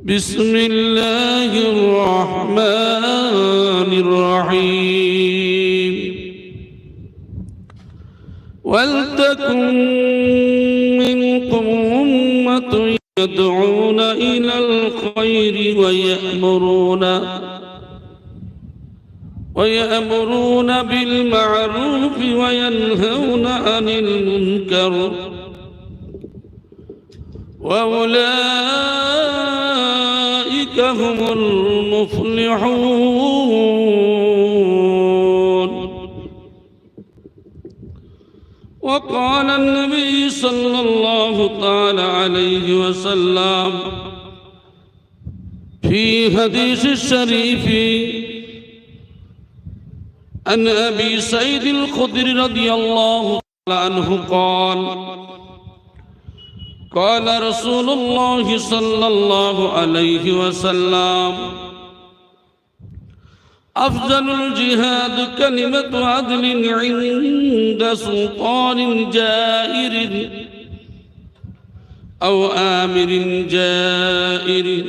بسم الله الرحمن الرحيم ولتكن منكم أمة يدعون إلى الخير ويأمرون بالمعروف وينهون عن المنكر وأولئك هم المفلحون. وقال النبي صلى الله تعالى عليه وسلم في حديث الشريف عن أبي سعيد الخدري رضي الله عنه قال قال رسول الله صلى الله عليه وسلم أفضل الجهاد كلمة عدل عند سلطان جائر أو آمر جائر.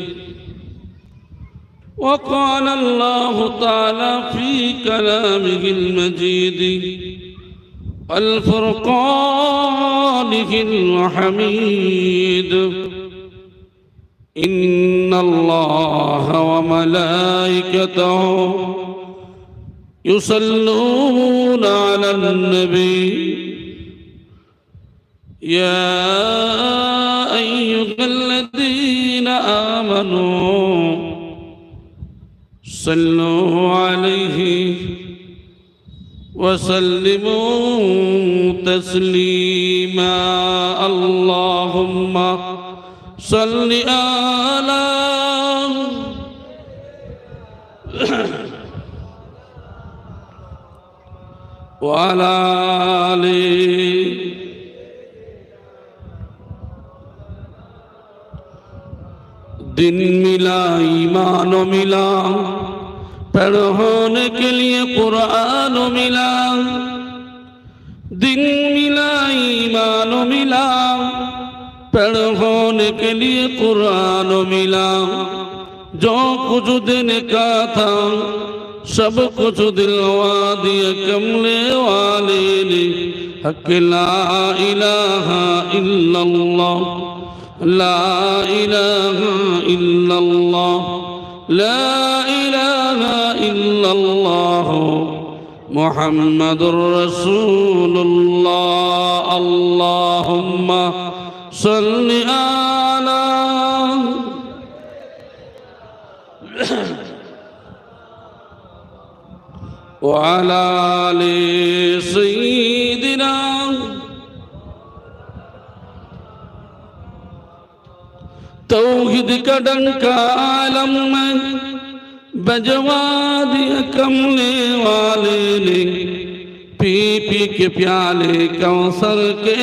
وقال الله تعالى في كلامه المجيد والفرقانه الحميد إن الله وملائكته يصلون على النبي يا أيها الذين آمنوا صلوا عليه وسلموا تسليما. اللهم صل على وعلى آله दिन मिला ईमान मिला पढ़ने के लिए कुरान मिला दिन मिला ईमान मिला पढ़ने के लिए कुरान मिला जो कुछ दिन का था सब कुछ दिलवा दिया कमले वाले ने हक ला इलाहा इल्लल्लाह ला इलाहा इल्लल्लाह ला इलाहा इल्लल्लाह मुहम्मदुर रसूलुल्लाह। अल्लाहुम्मा सल्लि अला व अला आलि सय्यिदिना। तौहीद का डंका आलम में बजवा दिया कमले वाले ने पी पी के प्याले कौसर के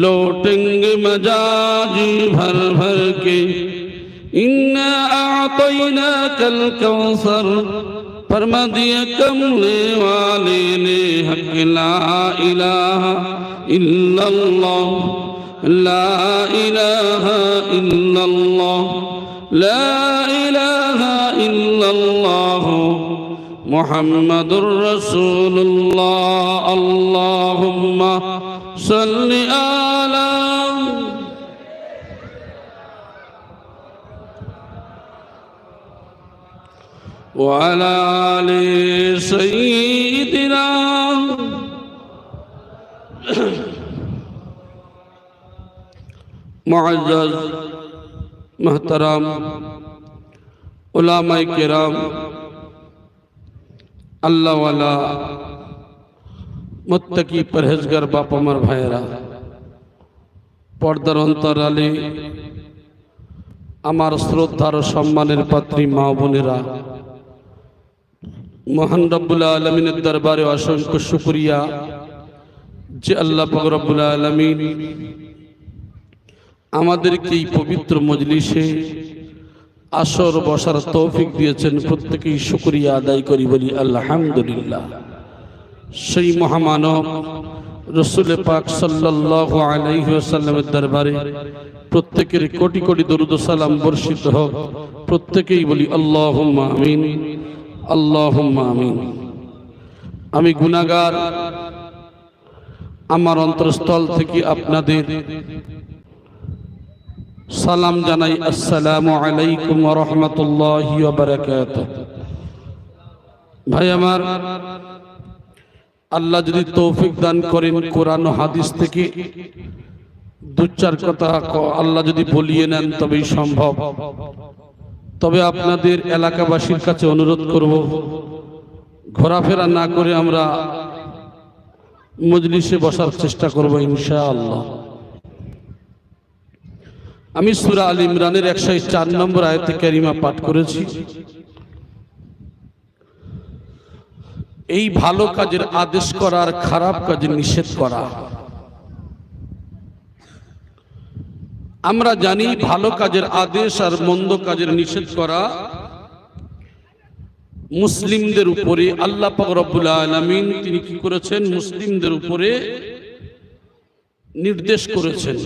लौटेंगे मजाजी भर भर के। इन्ना आतैना कल कौसर फरमा दिया कमले वाले ने हक ला इलाहा इल्लल्लाह ला इलाहा इल्लल्लाह ला इलाहा इल्लल्लाह मुहम्मदुर रसूलुल्लाह। अल्लाहुम्मा सल्लि अला व अला आलि सय्यिदिना। मुअज़्ज़ज़ महतरम उलामाए किराम अल्लाह वाला मुत्तकी परहेजगार बाप आमार भाइरा पर्दार अंतराले आमार श्रद्धार सम्मानेर पात्री मा बोनेरा महान रब्बुल आलमीनेर दरबारे असंख्य शुक्रिया जे अल्लाह पाक रब्बुल आलमीन আমাদেরকে এই পবিত্র মজলিসে আসর বসার তৌফিক দিয়েছেন। প্রত্যেকেই শুকরিয়া আদায় করি, বলি আলহামদুলিল্লাহ। সেই মহামানব রসুল পাক সাল্লাল্লাহু আলাইহি ওয়াসাল্লামের দরবারে প্রত্যেকের কোটি কোটি দরুদ ও সালাম বর্ষিত হোক। প্রত্যেকেই বলি আল্লাহুম্মা আমিন, আল্লাহুম্মা আমিন। আমি গুনাহগার, আমার অন্তরস্থল থেকে আপনাদের সালাম জানাই, আসসালামু আলাইকুম ওয়া রাহমাতুল্লাহি ওয়া বারাকাতুহু। ভাই আমার, আল্লাহ যদি তৌফিক দান করেন কোরআন ও হাদিস থেকে দু চার কথা আল্লাহ যদি বলিয়ে নেন তবেই সম্ভব। তবে আপনাদের এলাকাবাসীর কাছে অনুরোধ করব, ঘোরাফেরা না করে আমরা মজলিসে বসার চেষ্টা করব ইনশাআল্লাহ। আমি সূরা আল ইমরানের 104 নম্বর আয়াতে কারিমা পাঠ করেছি। এই ভালো কাজের আদেশ করা আর খারাপ কাজের নিষেধ করা। আমরা জানি ভালো কাজের আদেশ আর মন্দ কাজের নিষেধ করা মুসলিমদের উপরে আল্লাহ পাক রব্বুল আলামিন তিনি কি করেছেন? মুসলিমদের উপরে নির্দেশ করেছেন।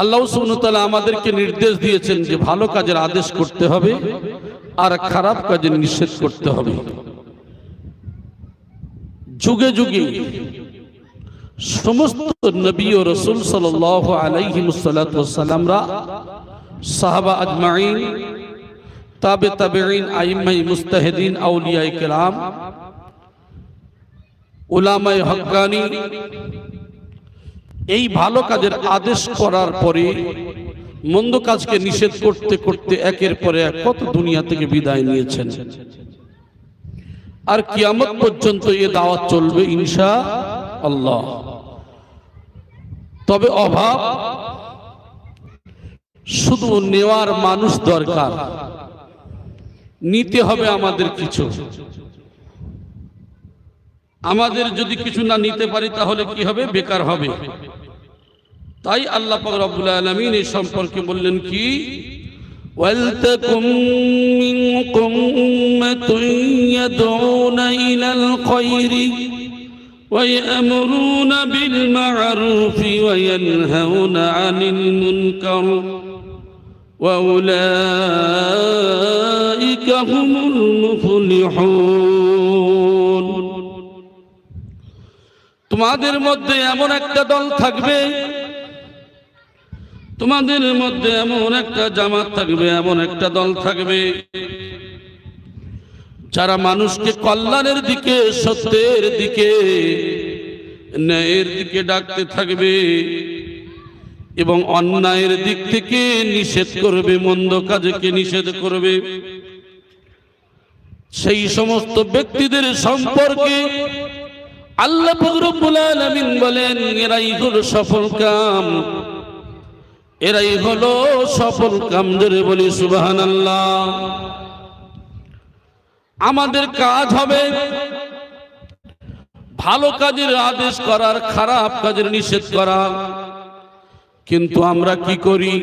আল্লাহ সুবহানাহু ওয়া তাআলা আমাদেরকে নির্দেশ দিয়েছেন যে ভালো কাজের আদেশ করতে হবে আর খারাপ কাজের নিষেধ করতে হবে। যুগে যুগে সমস্ত নবী ও রাসূল সাল্লাল্লাহু আলাইহি ওয়াসাল্লামরা, সাহাবা আজমাইন, তাবে তাবেঈন, আইম্মায়ে মুজতাহিদিন, আউলিয়ায়ে কেরাম, উলামায়ে হক্কানি এই ভালো কাজের আদেশ করার পরে মন্দ কাজকে নিষেধ করতে করতে একের পর এক কত দুনিয়া থেকে বিদায় নিয়েছেন। আর কিয়ামত পর্যন্ত এ দাওয়াত চলবে ইনশাআল্লাহ। তবে অভাব, শুধু নেওয়ার মানুষ দরকার, নিতে হবে আমাদের কিছু। আমাদের যদি কিছু না নিতে পারি তাহলে কি হবে? বেকার হবে। তাই আল্লাহ পাক রব্বুল আলামিন এই সম্পর্কে বললেন কি? ওয়ালতাকুম মিনকুম উম্মাতুন ইয়াদউনা ইলাল খায়রি ওয়া ইয়ামুরুনা বিল মা'রুফি ওয়া ইয়ানহাউনা আনিল মুনকার ওয়া উলাইকা হুমুল মুফলিহুন। তোমাদের মধ্যে এমন একটা দল থাকবে, তোমাদের মধ্যে এমন একটা জামাত থাকবে, এমন একটা দল থাকবে যারা মানুষকে কল্যাণের দিকে, সত্যের দিকে, ন্যায়ের দিকে ডাকতে থাকবে এবং অন্যায়ের দিক থেকে নিষেধ করবে, মন্দ কাজকে নিষেধ করবে। সেই সমস্ত ব্যক্তিদের সম্পর্কে আল্লাহ পাক রব্বুল আলামিন বলেন, এরাই হলো সফল কাম, এরাই হলো সফল কামদের। বলি সুবহানাল্লাহ। আমাদের কাজ হবে ভালো কাজের আদেশ করার, খারাপ কাজের নিষেধ করা। কিন্তু আমরা কি করি?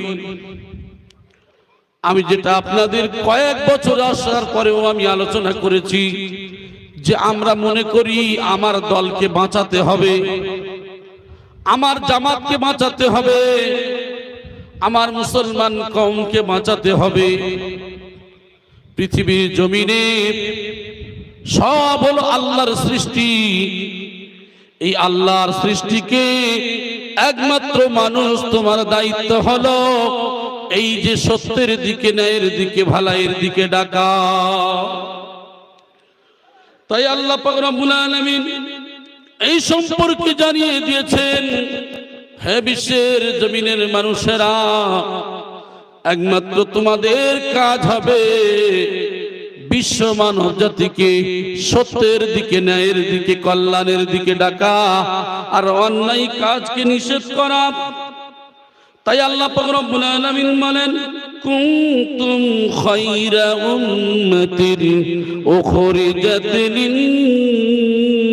আমি যেটা আপনাদের কয়েক বছর আসার পরেও আমি আলোচনা করেছি যে আমরা মনে করি আমার দলকে বাঁচাতে হবে, আমার জামাতকে বাঁচাতে হবে, আমার মুসলমান কওমকে বাঁচাতে হবে। পৃথিবীর জমিনে সব হলো আল্লাহর সৃষ্টি। এই আল্লাহর সৃষ্টিকে একমাত্র মানুষ, তোমার দায়িত্ব হলো এই যে সত্যের দিকে, ন্যায়ের দিকে, ভালাইয়ের দিকে ডাকা। তাই আল্লাহ পাক রব্বুল আলামিন এই সম্পর্কে জানিয়ে দিয়েছেন, হে বিশ্বের জমিনের মানুষেরা, একমাত্র তোমাদের কাজ হবে বিশ্ব মানব জাতিকে সত্যের দিকে, ন্যায়ের দিকে, কল্যাণের দিকে ডাকা আর অন্যায় কাজকে নিষেধ করা। তাই আল্লাহ পাক রব্বুল আলামিন বলেন, কুনতুম খায়রা উম্মাতিন উখরিজাত লিন-নাস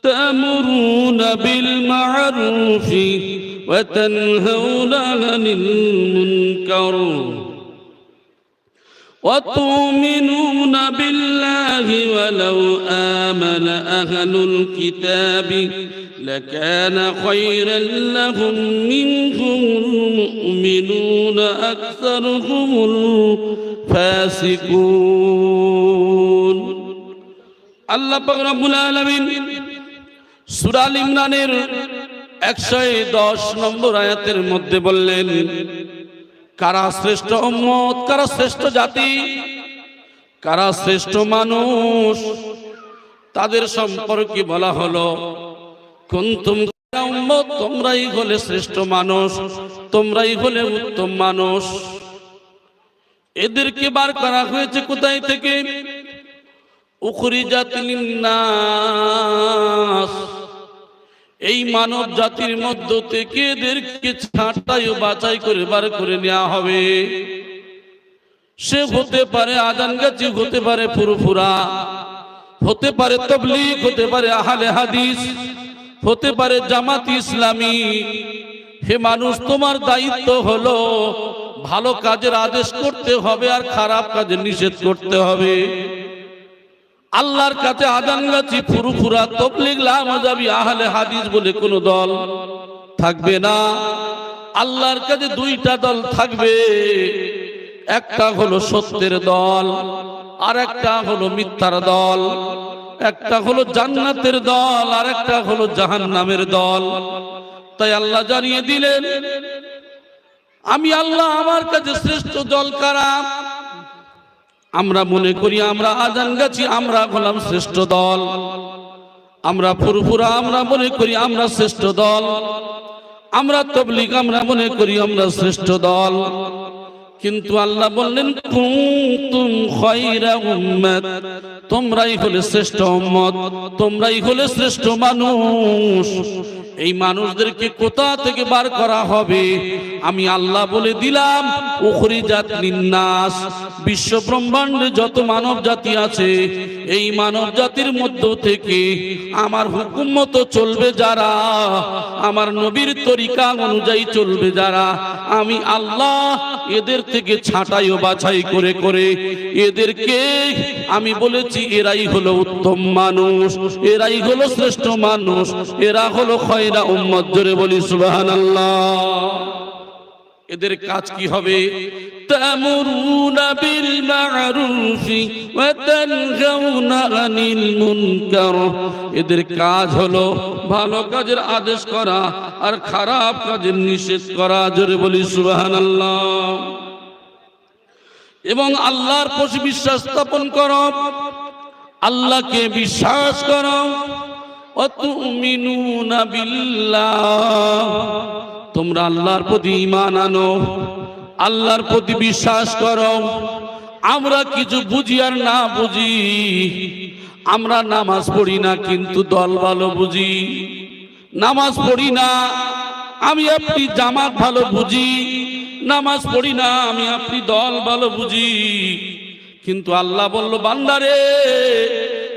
তা'মুরুনা বিল মা'রুফি ওয়া তানহাউনা আনিল মুনকার وتؤمنون بالله ولو آمن أهل الكتاب لكان خيرا لهم منهم المؤمنون أكثرهم الفاسقون আল্লাহ পাক রব্বুল আলামিন সূরা আল ইমরানের 110 নম্বর আয়াতের মধ্যে বললেন, কারা শ্রেষ্ঠ উম্মত, কারা শ্রেষ্ঠ জাতি, কারা শ্রেষ্ঠ মানুষ, তাদের সম্পর্কে বলা হলো কুনতুম উম্মত, তোমরাই হলে শ্রেষ্ঠ মানুষ, তোমরাই হলে উত্তম মানুষ। এদেরকে বার করা হয়েছে কোথায় থেকে? উখরিজাত লিন্নাস, এই মানব জাতির মধ্য থেকে এদেরকে ছাঁটাই ও বাছাই করে বার করে নেওয়া হবে। সে হতে পারে আজানগাছি, হতে পারে ফুরফুরা, হতে পারে তাবলীগ, হতে পারে আহলে হাদিস, হতে পারে জামাত ইসলামী। হে মানুষ, তোমার দায়িত্ব হলো ভালো কাজের আদেশ করতে হবে আর খারাপ কাজের নিষেধ করতে হবে। আল্লাহর কাছে আজানগাছি, ফুরফুরা, তাবলীগ, লামাযাবি, আহলে হাদিস বলে কোনো দল থাকবে না। আল্লাহর কাছে দুইটা দল থাকবে, একটা হলো সত্যের দল আর একটা হলো মিথ্যার দল, একটা হলো জান্নাতের দল আর একটা হলো জাহান্নামের দল। তাই আল্লাহ জানিয়ে দিলেন, আমি আল্লাহ, আমার কাছে শ্রেষ্ঠ দল কারা? আমরা মনে করি আমরা আজানগাছি, আমরা হলাম শ্রেষ্ঠ দল। আমরা ফুরফুরা, আমরা মনে করি আমরা শ্রেষ্ঠ দল। আমরা তাবলীগ, আমরা মনে করি আমরা শ্রেষ্ঠ দল। কিন্তু আল্লাহ বললেন, কুনতুম খায়রা উম্মাত, তোমরাই হলে শ্রেষ্ঠ উম্মত, তোমরাই হলে শ্রেষ্ঠ মানুষ। এই মানুষদেরকে কোথা থেকে বার করা হবে? আমি আল্লাহ বলে দিলাম, উখরিজাত লিন্নাস, বিশ্ব ব্রহ্মাণ্ডে যত মানব জাতি আছে, এই মানব জাতির মধ্য থেকে আমার হুকুম মতো চলবে যারা, আমার নবীর তরিকা অনুযায়ী চলবে যারা, আমি আল্লাহ এদের থেকে ছাঁটাই ও বাছাই করে করে এদেরকে আমি বলেছি এরাই হলো উত্তম মানুষ, এরাই হলো শ্রেষ্ঠ মানুষ, এরা হলো খায়রা উম্মত। জোরে বলি সুবহানাল্লাহ। এদের কাজ কি হবে? তা'মুরুনা বিল মা'রুফি ওয়া তানহাউনা আনিল মুনকার, এদের কাজ হলো ভালো কাজের আদেশ করা আর খারাপ কাজের নিষেধ করা। জোরে বলি সুবহানাল্লাহ। এবং আল্লাহর প্রতি বিশ্বাস স্থাপন করো, আল্লাহকে বিশ্বাস করো। ওয়া তু'মিনুনা বিল্লাহ, তোমরা আল্লাহর প্রতি ঈমান আনো, আল্লাহর প্রতি বিশ্বাস করো। আমরা কিছু বুঝি আর না বুঝি, আমরা নামাজ পড়ি না কিন্তু দল ভালো বুঝি। নামাজ পড়ি না আমি আপনি জামাত ভালো বুঝি, নামাজ পড়ি না আমি আপনি দল ভালো বুঝি। কিন্তু আল্লাহ বলল, বান্দারে,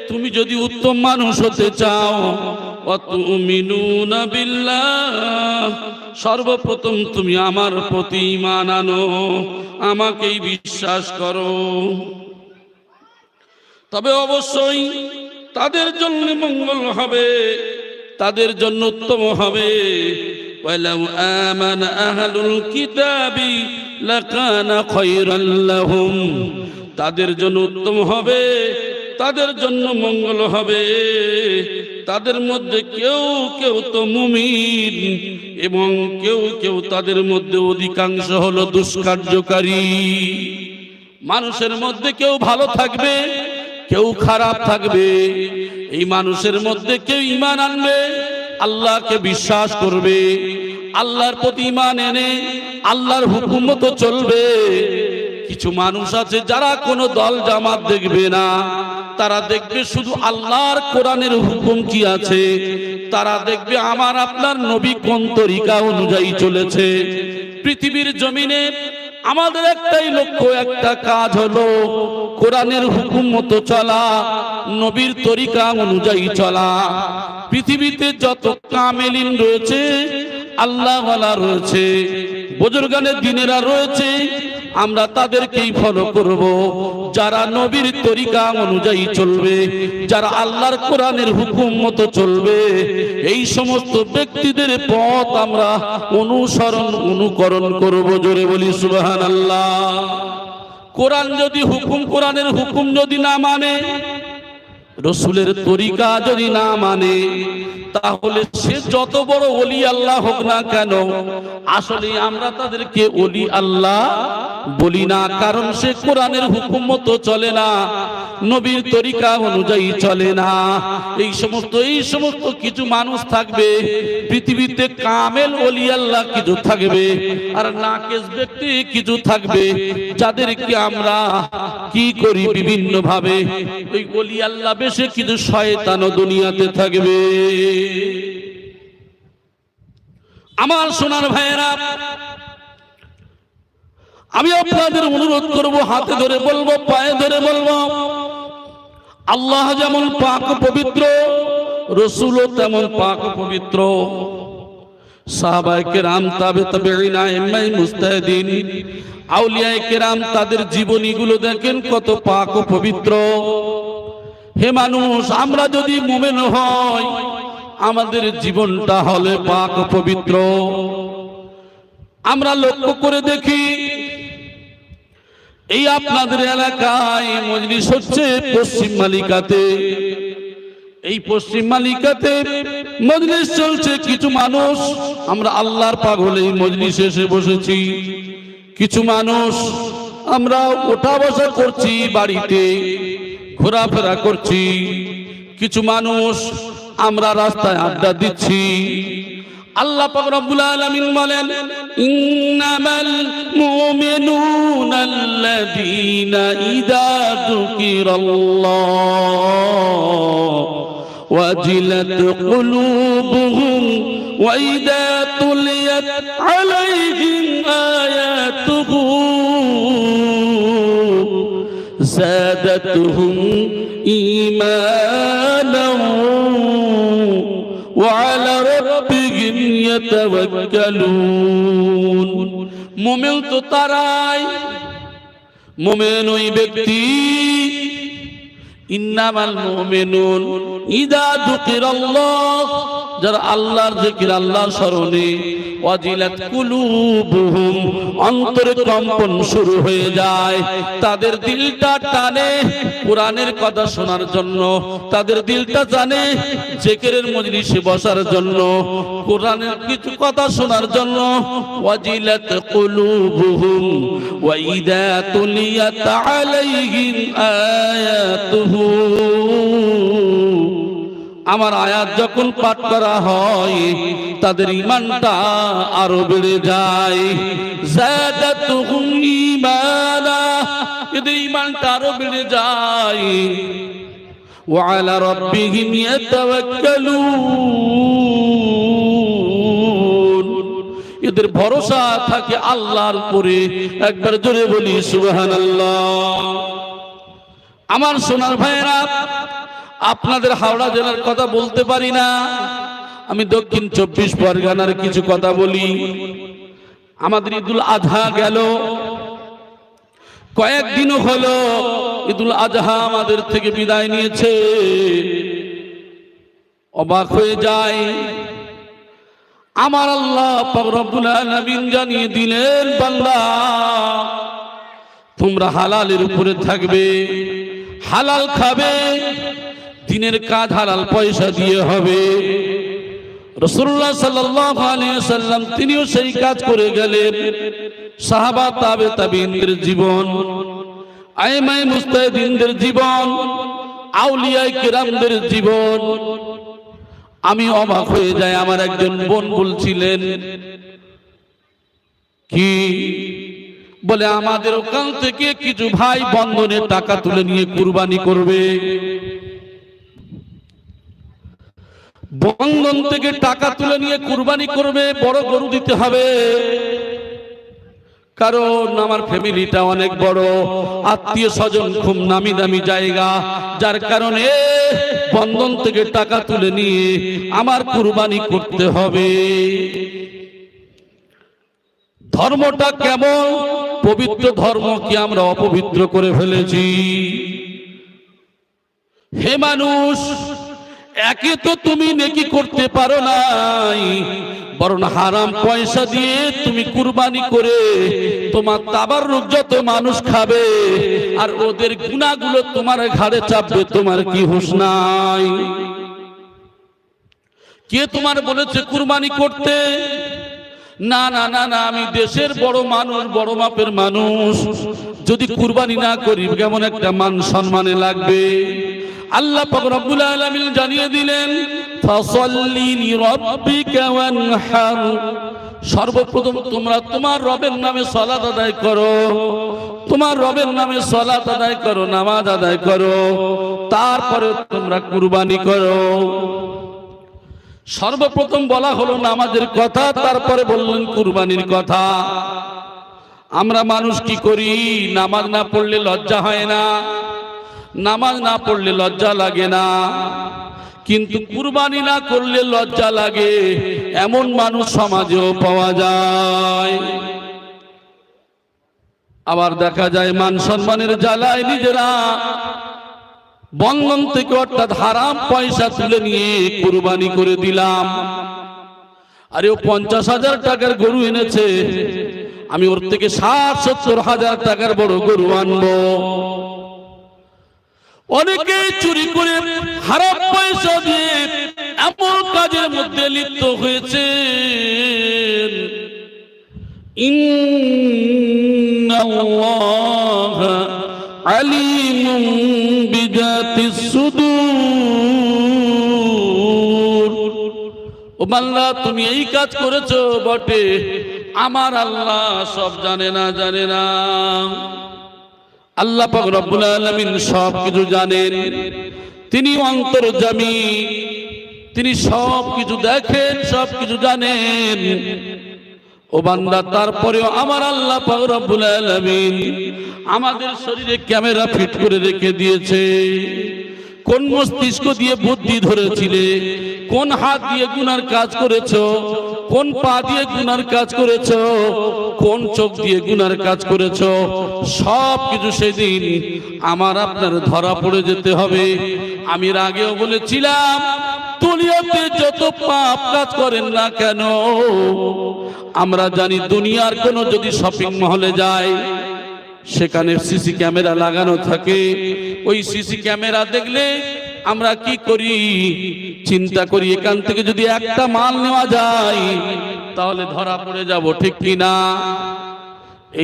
তুমি যদি উত্তম মানুষ হতে চাও, ওয়াতুমিনুনা বিল্লাহ, সর্বপ্রথম তুমি আমার প্রতি ঈমান আনো, আমাকেই বিশ্বাস করো। তবে অবশ্যই তাদের জন্য মঙ্গল হবে, তাদের জন্য উত্তম হবে। ওয়ালাউ আমানা আহলুল কিতাবি লাকানা খায়রাল লাহুম, তাদের জন্য উত্তম হবে, তাদের জন্য মঙ্গল হবে। তাদের মধ্যে কেউ কেউ তো মুমিন এবং কেউ কেউ তাদের মধ্যে অধিকাংশ হলো দুষ্কার্যকারী। মানুষের মধ্যে কেউ ভালো থাকবে, কেউ খারাপ থাকবে। এই মানুষের মধ্যে কেউ ঈমান আনবে, আল্লাহকে বিশ্বাস করবে, আল্লাহর প্রতি ঈমান এনে আল্লাহর হুকুম মতো চলবে। কিছু মানুষ আছে যারা কোনো দল জামাত দেখবে না, তারা দেখবে শুধু আল্লাহর কোরআনের হুকুম কি আছে, তারা দেখবে আমার আপনার নবী কোন তরিকা অনুযায়ী চলেছে। পৃথিবীর জমিনে আমাদের একটাই লক্ষ্য, একটা কাজ হলো কোরআনের হুকুম মতো চলা, নবীর তরিকা অনুযায়ী চলা। পৃথিবীতে যত কামেলিন রয়েছে, আল্লাহওয়ালা রয়েছে, বুজুর্গানে দিনেরা রয়েছে, আমরা তাদেরকেই ফলো করব, যারা নবীর তরিকা অনুযায়ী চলবে, যারা আল্লাহর কোরআনের হুকুম মতো চলবে, এই সমস্ত ব্যক্তিদের পথ আমরা অনুকরণ করব। জোরে বলি সুবহানাল্লাহ। কোরআন যদি হুকুম, কোরআনের হুকুম যদি না মানে, রসুলের তরিকা যদি না মানে, তাহলে সে যত বড় ওলি আল্লাহ হোক না কেন, আসলে আমরা তাদেরকে ওলি আল্লাহ বলি না, কারণ সে কোরআনের হুকুম মতো চলে না, নবীর তরিকা অনুযায়ী চলে না। এই সমস্ত কিছু মানুষ থাকবে পৃথিবীতে, কামেল ওলি আল্লাহ কিছু থাকবে, আর নাকেস ব্যক্তি কিছু থাকবে, যাদেরকে আমরা কি করি বিভিন্ন ভাবে ওই ওলি আল্লাহ বেশে কিছু শয়তানও দুনিয়াতে থাকবে। আমার সোনার ভাইয়েরা, আমি আপনাদের অনুরোধ করব, হাতে ধরে বলবো, পায়ে ধরে বলবো, আল্লাহ যেমন পাক পবিত্র, রসুলও তেমন পাক পবিত্র। সাহাবায়ে কেরাম, তাবেঈন, আইম্মায়ে মুজতাহিদিন, আউলিয়ায়ে কেরাম, তাদের জীবনীগুলো দেখেন কত পাক ও পবিত্র। হে মানুষ, আমরা যদি মুমিন হই, আমাদের জীবনটা হলে পাক ও পবিত্র। আমরা লক্ষ্য করে দেখি, এই আপনাদের এলাকায় মজলিস হচ্ছে পশ্চিম মালিকাতে, এই পশ্চিম মালিকাতে মজলিস চলছে। কিছু মানুষ, আমরা আল্লাহর পাগল, এই মজলিসে এসে বসেছি। কিছু মানুষ আমরা ওঠা বসা করছি, বাড়িতে ঘোরাফেরা করছি। কিছু মানুষ আমরা রাস্তায় আড্ডা দিচ্ছি। আল্লাহ পাক রব্বুল আলামিন বলেন, ইন্নামাল মুমিনুনা আল্লাযীনা ইযা যুকিরাল্লাহ ওয়াজিলাত কুলুবুহুম ওয়া ইযা তুলিয়াত আলাইহিম আয়াতুহু زادتهم إيمانا وعلى ربهم يتوكلون। মুমিন তো তারাই, মুমিন ওই ব্যক্তি, ইন্নামাল মুমিনুন ইযা যুকিরাল্লাহ, যারা আল্লাহর জিকির, আল্লাহর স্মরণে, ওয়াজিলাত কুলুবুহুম, অন্তরে কম্পন শুরু হয়ে যায়, তাদের দিলটা টানে কোরআনের কথা শোনার জন্য, তাদের দিলটা টানে জিকিরের মজলিসে বসার জন্য, কোরআনের কিছু কথা শোনার জন্য। ওয়াজিলাত কুলুবুহুম ওয়া ইযা তুলিয়াত আলাইহিম আয়াতুহু, আমার আয়াত যখন পাঠ করা হয়, তাদের ঈমানটা আরো বেড়ে যায়। যাদাতুহুম ঈমানা, এদের ঈমানটা আরো বেড়ে যায়। ওয়া আলা রাব্বিহিম ইয়াতাওয়াক্কালুন, এদের ভরসা থাকে আল্লাহর উপরে। একবার জোরে বলি সুবহানাল্লাহ। আমার সোনার ভাইয়েরা, আপনাদের হাওড়া জেলার কথা বলতে পারি না, আমি দক্ষিণ 24 পরগনার কিছু কথা বলি। আমাদের ঈদুল আজহা গেল, কয়েকদিনও হলো ঈদুল আজহা আমাদের থেকে বিদায় নিয়েছে। অবাক হয়ে যায়, আমার আল্লাহ পাক রব্বুল আলামিন জানিয়ে দিলেন, বান্দা তোমরা হালালের উপরে থাকবে, হালাল খাবে, দিনের কাজ হালাল পয়সা দিয়ে হবে। রাসূলুল্লাহ সাল্লাল্লাহু আলাইহি ওয়াসাল্লাম তিনিও সেই কাজ করে গেলেন। সাহাবা, তাবেঈনদের জীবন, আইম্মায়ে মুজতাহিদিনদের জীবন, আউলিয়ায়ে কেরামদের জীবন, আমি অবাক হয়ে যাই। আমার একজন বোন বলছিলেন, কি বলে, আমাদের ওখান থেকে কিছু ভাই বন্ধনে টাকা তুলে নিয়ে কুরবানি করবে। বন্ধন থেকে টাকা তুলে নিয়ে কুরবানি করবে, বড় গরু দিতে হবে, কারণ আমার ফ্যামিলিটা অনেক বড়, আত্মীয় স্বজন খুব নামি দামি জায়গা, যার কারণে বন্ধন থেকে টাকা তুলে নিয়ে আমার কুরবানি করতে হবে। ধর্মটা কেমন পবিত্র ধর্মকে আমরা অপবিত্র করে ফেলেছি। হে মানুষ, একে তো তুমি নেকি করতে পারো নাই, বরং হারাম পয়সা দিয়ে তুমি কুরবানি করে তোমার তাবাররুক যত মানুষ খাবে আর ওদের গুনাহগুলো তোমার ঘাড়ে চাপবে। তোমার কি হুঁশ নাই? কে তোমার বলেছে কুরবানি করতে? না না না না, আমি দেশের বড় মানুষ, বড় মাপের মানুষ, যদি কুরবানি না করি কেমন একটা মান সম্মানে লাগবে। আল্লাহ পাক রব্বুল আলামিন জানিয়ে দিলেন, ফাসাল্লি লিরাব্বিকা ওয়ানহার। সর্বপ্রথম তোমরা তোমার রবের নামে সালাত আদায় করো, তোমার রবের নামে সালাত আদায় করো, নামাজ আদায় করো, তারপরে তোমরা কুরবানি করো। সর্বপ্রথম বলা হলো নামাজের কথা, তারপরে বললেন কুরবানির কথা। আমরা মানুষ কি করি? নামাজ না পড়লে লজ্জা হয় না, নামাজ না পড়লে লজ্জা লাগে না, কিন্তু কুরবানি না করলে লজ্জা লাগে, এমন মানুষ সমাজেও পাওয়া যায়। আবার দেখা যায় মান সম্মানের জ্বালায় নিজেরা বন্ধন থেকে অর্থাৎ হারাম পয়সা তুলে নিয়ে কুরবানি করে দিলাম। আরে ও 50,000 টাকার গরু এনেছে, আমি ওর থেকে 60-70,000 টাকার বড় গরু আনবো। অনেকে চুরি করে হারাম পয়সা দিয়ে এমন কাজের মধ্যে লিপ্ত হয়েছে, ইন্নাল্লাহা আলিমুম বিযাতিস সুদূর। ও বান্দা, তুমি এই কাজ করেছো বটে, আমার আল্লাহ সব জানে না, জানে না। আল্লাহ পাক রব্বুল আলামিন সব কিছু জানেন, তিনি অন্তর্যামী, তিনি সব কিছু দেখেন, সব কিছু জানেন। ও বান্দা, তারপরেও আমার আল্লাহ পাক রব্বুল আলামিন আমাদের শরীরে ক্যামেরা ফিট করে রেখে দিয়েছে। কোন মস্তিষ্ক দিয়ে বুদ্ধি ধরেছিলে, কোন হাত দিয়ে গুনার কাজ করেছো, কোন পা দিয়ে গুনার কাজ করেছো, কোন চোখ দিয়ে গুনার কাজ করেছো, সব কিছু সেদিন আমার আপনার ধরা পড়ে যেতে হবে। আমি এর আগেও বলেছিলাম, দুনিয়াতে যত পাপ কাজ করেন না কেন, আমরা জানি দুনিয়ার কোন যদি শপিং মহলে যায়, সেখানে সিসি ক্যামেরা লাগানো থাকে। ওই সিসি ক্যামেরা দেখলে আমরা কি করি? চিন্তা করি এখান থেকে যদি একটা মাল নেওয়া যায় তাহলে ধরা পড়ে যাব, ঠিক কি না?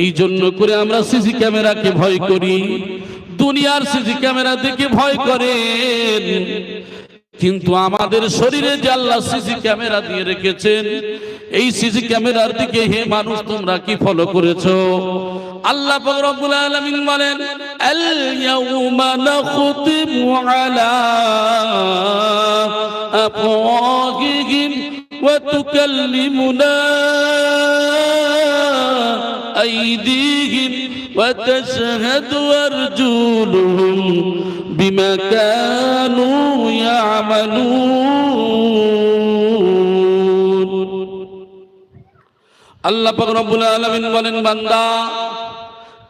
এই জন্য করে আমরা সিসি ক্যামেরাকে ভয় করি, দুনিয়ার সিসি ক্যামেরা দেখে ভয় করেন। কিন্তু আমাদের শরীরে যে আল্লাহ সিসি ক্যামেরা দিয়ে রেখেছেন, এই সিসি ক্যামেরার দিকে হে মানুষ তোমরা কি ফলো করেছো? আল্লাহ পাক রব্বুল আলামিন বলেন, আল ইয়াউমা নাখতিমু আলা আফওয়াহিহিম ওয়া তুকাল্লিমুনা আইদিহিম ওয়া তাশহাদু আরজুলুহুম বিমা কানু ইয়ামালুন। আল্লাহ পাক রব্বুল আলামিন বলেন, বান্দা,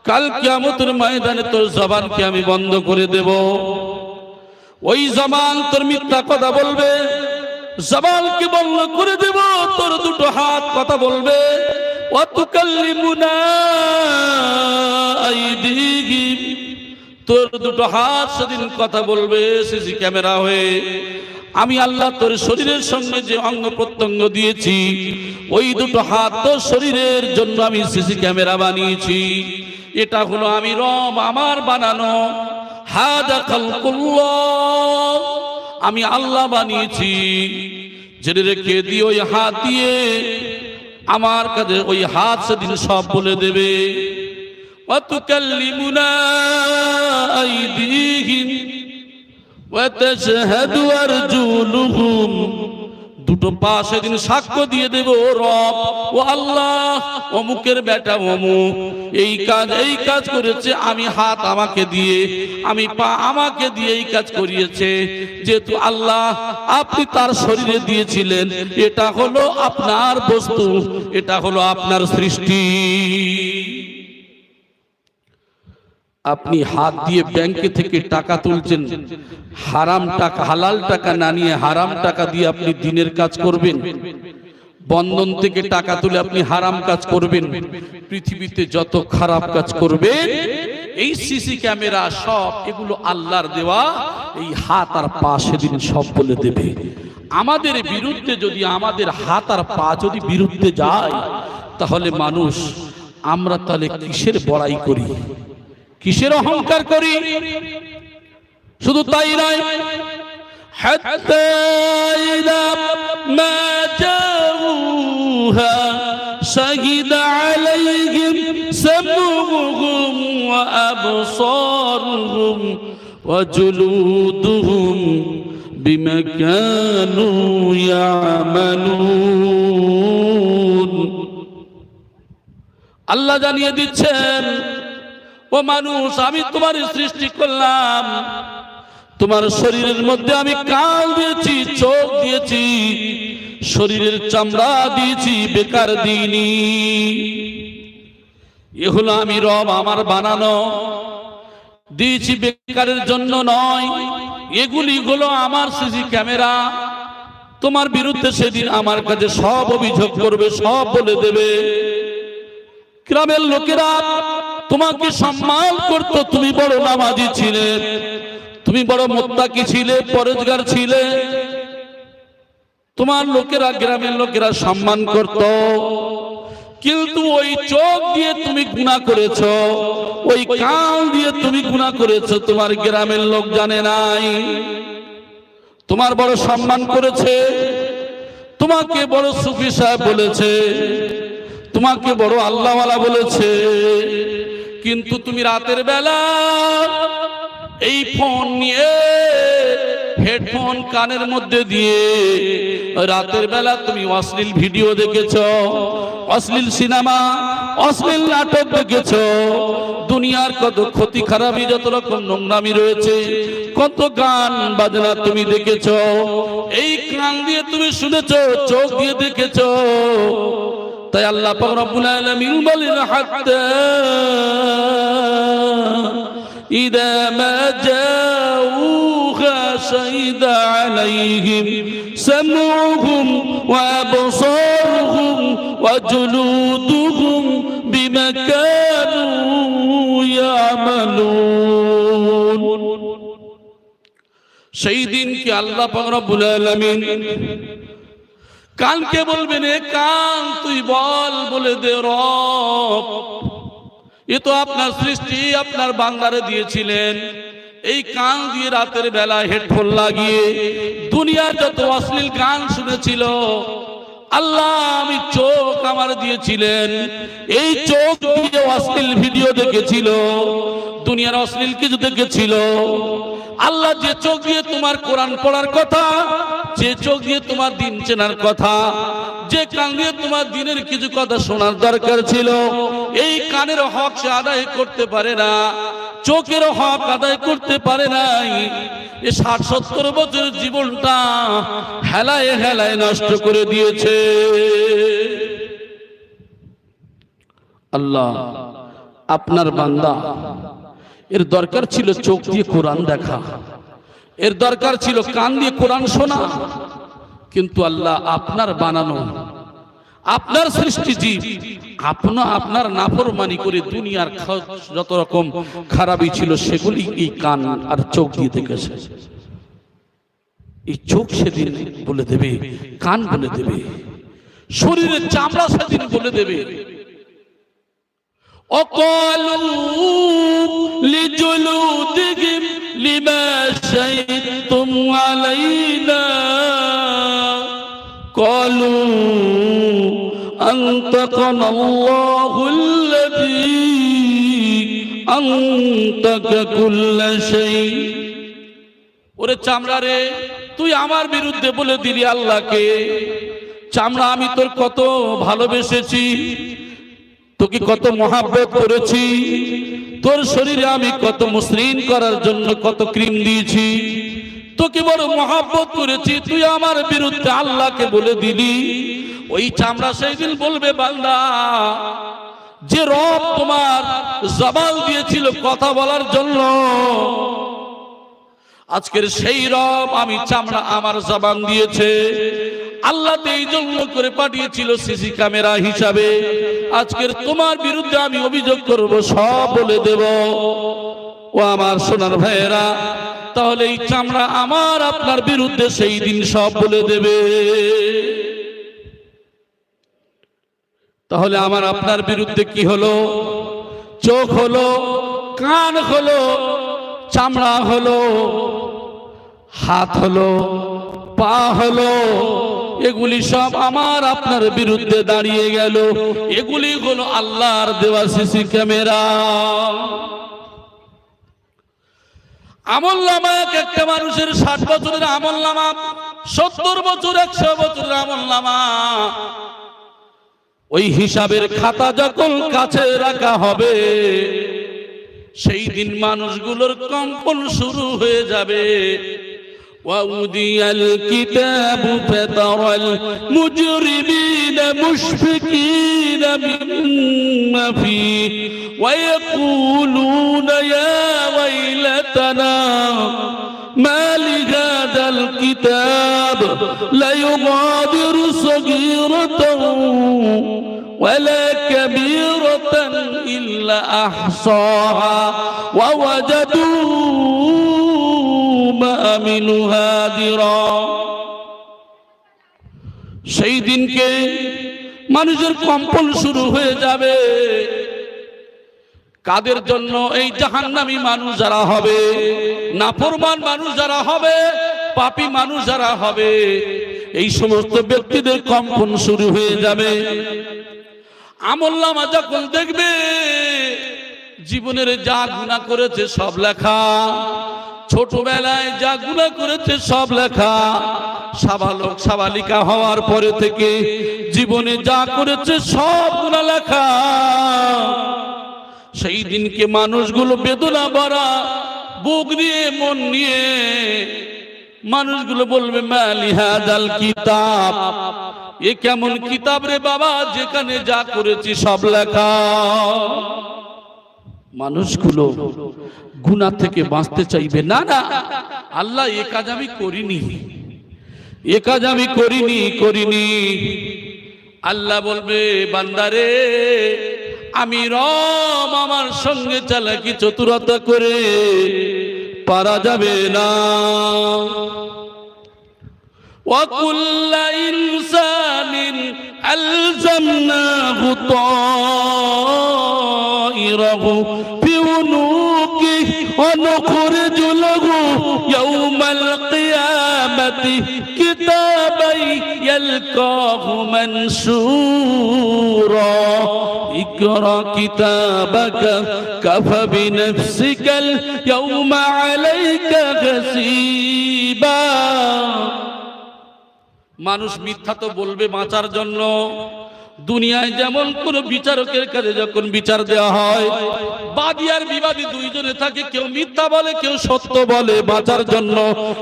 কাল কিয়ামতের ময়দানে তোর জবানকে আমি বন্ধ করে দেব। ওই জবান তোর মিথ্যা কথা বলবে, জবানকে বন্ধ করে দেব। তোর দুটো হাত কথা বলবে, ওয়া তুকাল্লিমুনা আইদিহিম, তোর দুটো হাত সেদিন কথা বলবে সিসি ক্যামেরা হয়ে। আমি আল্লাহ তোর শরীরের সঙ্গে যে অঙ্গ প্রত্যঙ্গ দিয়েছি, ওই দুটো হাত তোর শরীরের জন্য আমি সিসি ক্যামেরা বানিয়েছি। এটা হলো আমি রব, আমার বানানো। হাদা খালকুল্লাহ, আমি আল্লাহ বানিয়েছি। জেনে রেখে দিয়ে ওই হাত দিয়ে আমার কাছে ওই হাত সেদিন সব বলে দেবে। ওয়া তুকাল্লিমুনা আইদিহিম ওয়া তাশহাদু আরজুলুহুম, দুটো দুটো পা সেদিন সাক্ষ্য দিয়ে দেব, ও রব, ও আল্লাহ, অমুকের বেটা অমুক এই কাজ করেছে, আমি হাত আমাকে দিয়ে, আমি পা আমাকে দিয়ে এই কাজ করিয়েছে। যেহেতু আল্লাহ আপনি তার শরীরে দিয়েছিলেন, এটা হলো আপনার বস্তু, এটা হলো আপনার সৃষ্টি। আপনি হাত দিয়ে ব্যাংকে থেকে টাকা তুলছেন, হারাম টাকা, হালাল টাকা না নিয়ে হারাম টাকা দিয়ে আপনি দিনের কাজ করবেন। বন্ধন থেকে টাকা তুলে আপনি হারাম কাজ করবেন। পৃথিবীতে যত খারাপ কাজ করবেন, এই সিসি ক্যামেরা সব এগুলো আল্লাহর দেওয়া, এই হাত আর পা সেদিন সব বলে দেবে। আমাদের বিরুদ্ধে যদি, আমাদের হাত আর পা যদি বিরুদ্ধে যায়, তাহলে মানুষ, আমরা তাহলে কিসের বড়াই করি, কিসের অহংকার করি? শুধু তাই নয়, হাত্তা ইযা মা জাউহা শাহিদা আলাইহিম সামউহুম ওয়া আবসারুহুম ওয়া জুলুদুহুম বিমা কানু ইয়ামালুন। আল্লাহ জানিয়ে দিচ্ছেন, ও মানুষ, আমি তোমার সৃষ্টি করলাম, তোমার শরীরের মধ্যে আমি কান দিয়েছি, চোখ দিয়েছি, শরীরের চামড়া দিয়েছি, বেকার দিইনি। এ হলো আমি রব, আমার বানানো, দিয়েছি বেকারের জন্য নয়। এগুলি হলো আমার সিসি ক্যামেরা। তোমার বিরুদ্ধে সেদিন আমার কাছে সব অভিযোগ করবে, সব বলে দেবে। গ্রামের লোকেরা তোমাকে সম্মান করত, তুমি বড় নামাজি ছিলে, তুমি বড় মুত্তাকি ছিলে, পরেজগার ছিলে, তোমার লোকেরা, গ্রামের লোকেরা সম্মান করত। কিন্তু ওই চোখ দিয়ে তুমি গুনাহ করেছো, ওই কান দিয়ে তুমি গুনাহ করেছো, তোমার গ্রামের লোক জানে নাই। তোমার বড় সম্মান করেছে, তোমাকে বড় সুফি সাহেব বলেছে, তোমাকে বড় আল্লাহওয়ালা বলেছে, কিন্তু তুমি রাতের বেলা এই ফোন নিয়ে, হেডফোন কানের মধ্যে দিয়ে রাতের বেলা তুমি অশ্লীল ভিডিও দেখেছো, অশ্লীল সিনেমা, অশ্লীল নাটক দেখেছো। দুনিয়ার কত ক্ষতি খারাপি, যত রকম নোংরামি রয়েছে, কত গান বাজনা তুমি দেখেছো। এই কান দিয়ে তুমি শুনেছো, চোখ দিয়ে দেখেছো। তাই আল্লাহ পাক রব্বুল আলামিন বলেন, হাত্তা ইযা মা জাউহা শাহিদা আলাইহিম সামউহুম ওয়া আবসারুহুম ওয়া জুলুদুহুম বিমা কানু ইয়ামালুন। সেই দিন কি আল্লাহ পাক রব্বুল আলামিন কানকে বলবেন, এ কান তুই বল, বলে দে রব, এ তো আপনার সৃষ্টি, আপনার বান্দারে দিয়েছিলেন। এই কান দিয়ে রাতের বেলা হেডফোন লাগিয়ে দুনিয়ার যত অশ্লীল গান শুনেছিল, আল্লাহ আমি চোখ আমার দিয়েছিলেন, এই চোখ দিয়ে অশ্লীল ভিডিও দেখেছিল, দুনিয়ার অশ্লীল কিছু দেখেছিল। আল্লাহ যে চোখ দিয়ে তোমার কোরআন পড়ার কথা, যে চোখ দিয়ে তোমার দিন চেনার কথা, যে কান দিয়ে তোমার দিনের কিছু কথা শোনার দরকার ছিল, এই কানের হক সে আদায় করতে পারে না, চোখের হক আদায় করতে পারে নাই। এ ৬০-৭০ বছরের জীবনটা হেলায় হেলায় নষ্ট করে দিয়েছে। আল্লাহ আপনার বান্দা, এর দরকার ছিল চোখ দিয়ে কোরআন দেখা, এর দরকার ছিল কান দিয়ে কোরআন শোনা, কিন্তু আল্লাহ আপনার বানানো, আপনার সৃষ্টি জীব, আপনার নাফরমানি করে দুনিয়ার যত রকম খারাপই ছিল সেগুলি এই কান আর চোখ দিয়ে দেখেছে। এই চোখ সেদিন বলে দেবে, কান বলে দেবে, শরীরের চামড়া সেদিন বলে দেবে। وقالوا لجلودهم لما شهدتم علينا قالوا أنطقنا الله الذي أنطق كل شيء। ওরে চামড়া রে, তুই আমার বিরুদ্ধে বলে দিলি আল্লাহকে। চামড়া আমি তোর কত ভালোবেসেছি, তোকে কত মহাব্বত করেছি, তোর শরীরে আমি কত মসৃণ করার জন্য কত ক্রিম দিয়েছি, তোকে বড় মহাব্বত করেছি, তুই আমার বিরুদ্ধে আল্লাহকে বলে দিলি। ওই চামড়া সেই দিন বলবে, বান্দা, যে রব তোমার জবান দিয়েছিল কথা বলার জন্য, আজকের সেই রব আমি চামড়া আমার জবান দিয়েছে। আল্লাহ এই জন্য করে পাঠিয়েছিল সিসি ক্যামেরা হিসাবে। আজকের তোমার বিরুদ্ধে আমি অভিযোগ করব, সব বলে দেব। ও আমার সোনার ভাইয়েরা, তাহলে এই চামড়া আমার আপনার বিরুদ্ধে সেই দিন সব বলে দেবে। তাহলে আমার আপনার বিরুদ্ধে কি হলো? চোখ হলো, কান হলো, চামড়া হলো, হাত হলো, পা হলো, এগুলি সব আমার আপনার বিরুদ্ধে দাঁড়িয়ে গেল। এগুলি হলো আল্লাহর দেওয়া সিসি ক্যামেরা। আমলনামা, একটা মানুষের 60 বছরের আমলনামা, 70 বছর, 100 বছরের আমলনামা, ওই হিসাবের খাতা যখন কাছে রাখা হবে, সেই দিন মানুষগুলোর কম্পন শুরু হয়ে যাবে। وَوُضِعَ الْكِتَابُ فَتَرَى الْمُجْرِمِينَ مُشْفِقِينَ مِمَّا فِيهِ وَيَقُولُونَ يَا وَيْلَتَنَا مَا لِهَذَا الْكِتَابِ لَا يُغَادِرُ صَغِيرَةً وَلَا كَبِيرَةً إِلَّا أَحْصَاهَا وَوَجَدُوا সেই দিনকে মানুষের কম্পন শুরু হয়ে যাবে। কাদের জন্য? এই জাহান্নামী মানুষ যারা হবে, নাফরমান মানুষ যারা হবে, পাপী মানুষ যারা হবে, এই সমস্ত ব্যক্তিদের কম্পন শুরু হয়ে যাবে। আমলনামা যখন দেখবে জীবনের যা গুনাহ করেছে সব লেখা, ছোটবেলায় যা গুনাহ করেছে সব লেখা, সাবালক সাবালিকা হওয়ার পরে থেকে জীবনে যা করেছে সব গুনাহ লেখা। সেই দিনকে মানুষগুলো বেদনা ভরা বুক নিয়ে, মন নিয়ে মানুষগুলো বলবে, মালি হাদাল কিতাব, এ কেমন কিতাব রে বাবা, যেখানে যা করেছি সব লেখা। মানুষগুলো গুনাহ থেকে বাঁচতে চাইবে না। না, আল্লাহ এ কাজ আমি করিনি, এ কাজ আমি করিনি। আল্লাহ বলবে, বান্দারে, আমি রব, আমার সঙ্গে চালাকি চতুরতা করে পারা যাবে না। وَكُلَّ إِنسَانٍ أَلْزَمْنَاهُ طَائِرَهُ فِي عُنُقِهِ وَنُخْرِجُ لَهُ يَوْمَ الْقِيَامَةِ كِتَابًا يَلْقَاهُ مَنشُورًا اقْرَأْ كِتَابَكَ كَفَى بِنَفْسِكَ الْيَوْمَ عَلَيْكَ حَسِيبًا। মানুষ মিথ্যা তো বলবে বাঁচার জন্য। দুনিয়ায় যেমন কোন বিচারকের কাছে যখন বিচার দেওয়া হয়, বাদী আর বিবাদী দুইজনে থাকে, কেউ মিথ্যা বলে, কেউ সত্য বলে বাঁচার জন্য,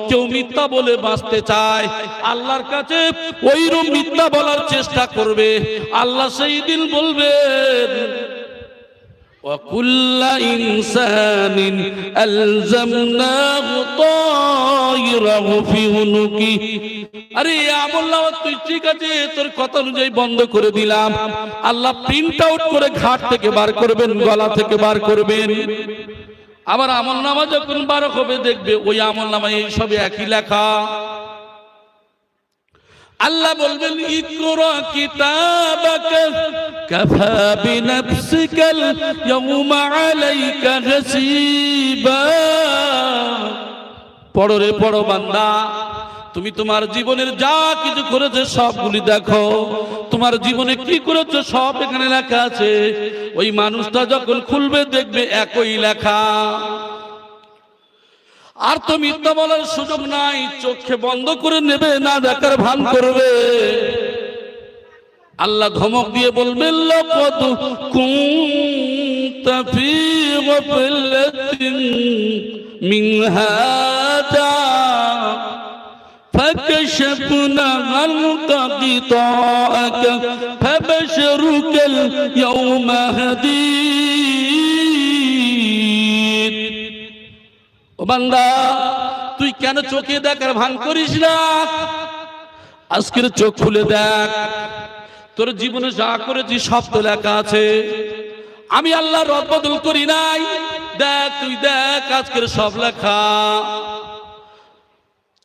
কেউ মিথ্যা বলে বাঁচতে চায়। আল্লাহর কাছে ওইরকম মিথ্যা বলার চেষ্টা করবে। আল্লাহ সেই দিন বলবেন, وَكُلَّ إِنسَانٍ أَلْزَمْنَاهُ طَائِرَهُ فِي عُنُقِهِ। আরে আমলনামা তুই ঠিক আছে, তোর কথা অনুযায়ী বন্ধ করে দিলাম। আল্লাহ প্রিন্ট আউট করে ঘাট থেকে বার করবেন, গলা থেকে বার করবেন। আবার আমলনামা যখন বার হবে দেখবে ওই আমলনামায় এই সব একই লেখা। আল্লাহ বলবেন, ইকরা কিতাবাকা কাফা বিনাফসিকাল ইয়াউমা আলাইকা হাসিবা। পড়ো রে পড়ো বান্দা, তুমি তোমার জীবনের যা কিছু করেছো সবগুলি দেখো। তোমার জীবনে কি করেছো সব এখানে লেখা আছে। ওই মানুষটা যখন খুলবে দেখবে একই লেখা। আর তো মিথ্যা বলার সুযোগ নাই, চোখে বন্ধ করে নেবে, না দেখার ভান করবে। আল্লাহ ধমক দিয়ে বলবেন লাকাদ কুনতা ফী গাফলাতিন মিন হাদা فكشفنا عنك غطاءك فبشرك اليوم حديد। ও বান্দা, তুই কেন চোখে দেখার ভান করিস না? আজকের চোখ খুলে দেখ, তোর জীবনে যা করেছিস সব তো লেখা আছে। আমি আল্লাহ রদ বদল করি নাই। দেখ, তুই দেখ, আজকের সব লেখা।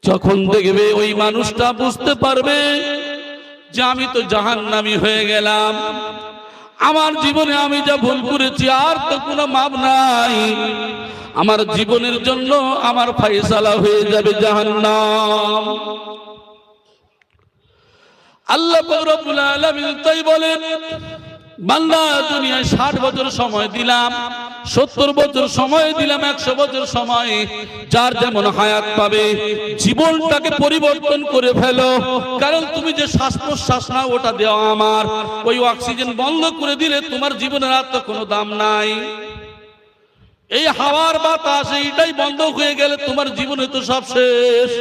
যখন দেখবে ওই মানুষটা বুঝতে পারবে যে আমি তো জাহান্নামী হয়ে গেলাম, আমার জীবনে আমি যা ভুল করেছি আর তো কোনো মাপ নাই, আমার জীবনের জন্য আমার ফয়সালা হয়ে যাবে জাহান্নাম। আল্লাহ পাক রব্বুল আলামিন তাই বলেন, বান্দা দুনিয়ায় 60 বছর সময় দিলাম, 70 বছর সময় দিলাম, 100 বছর সময়, যার যেমন হায়াত পাবে জীবনটাকে পরিবর্তন করে ফেলো। কারণ তুমি যে শ্বাস প্রশ্বাস না, ওটা দেওয়া আমার। ওই অক্সিজেন বন্ধ করে দিলে তোমার জীবনের আর তো কোনো দাম নাই। এই হাওয়ার বাতাস এইটাই বন্ধ হয়ে গেলে তোমার জীবনে তো সব শেষ।